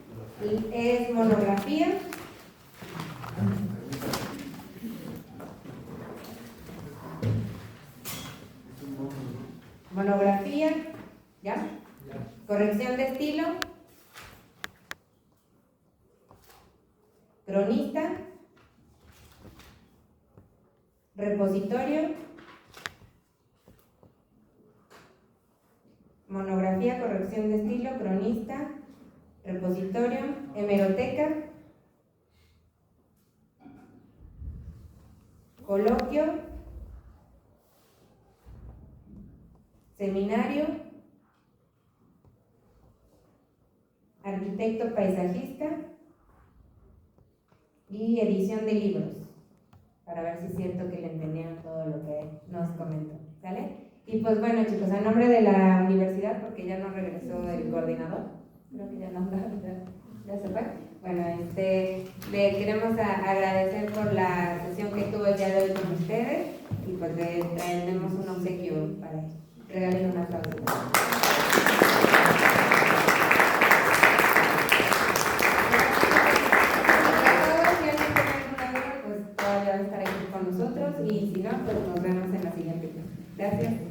Es monografía, ¿ya? Corrección de estilo, cronista, repositorio, monografía, corrección de estilo, cronista, repositorio, hemeroteca, coloquio, seminario, arquitecto paisajista y edición de libros, para ver si es cierto que le entendieron todo lo que nos comentó, ¿sale? Y pues bueno, chicos, a nombre de la universidad, porque ya no regresó el coordinador, creo que ya no, ya se fue. Bueno, le queremos agradecer por la sesión que tuvo el día de hoy con ustedes y pues le traemos un obsequio para él. Regalen un aplauso. Todavía va a estar aquí con nosotros y si no, pues nos vemos en la siguiente clase. Gracias.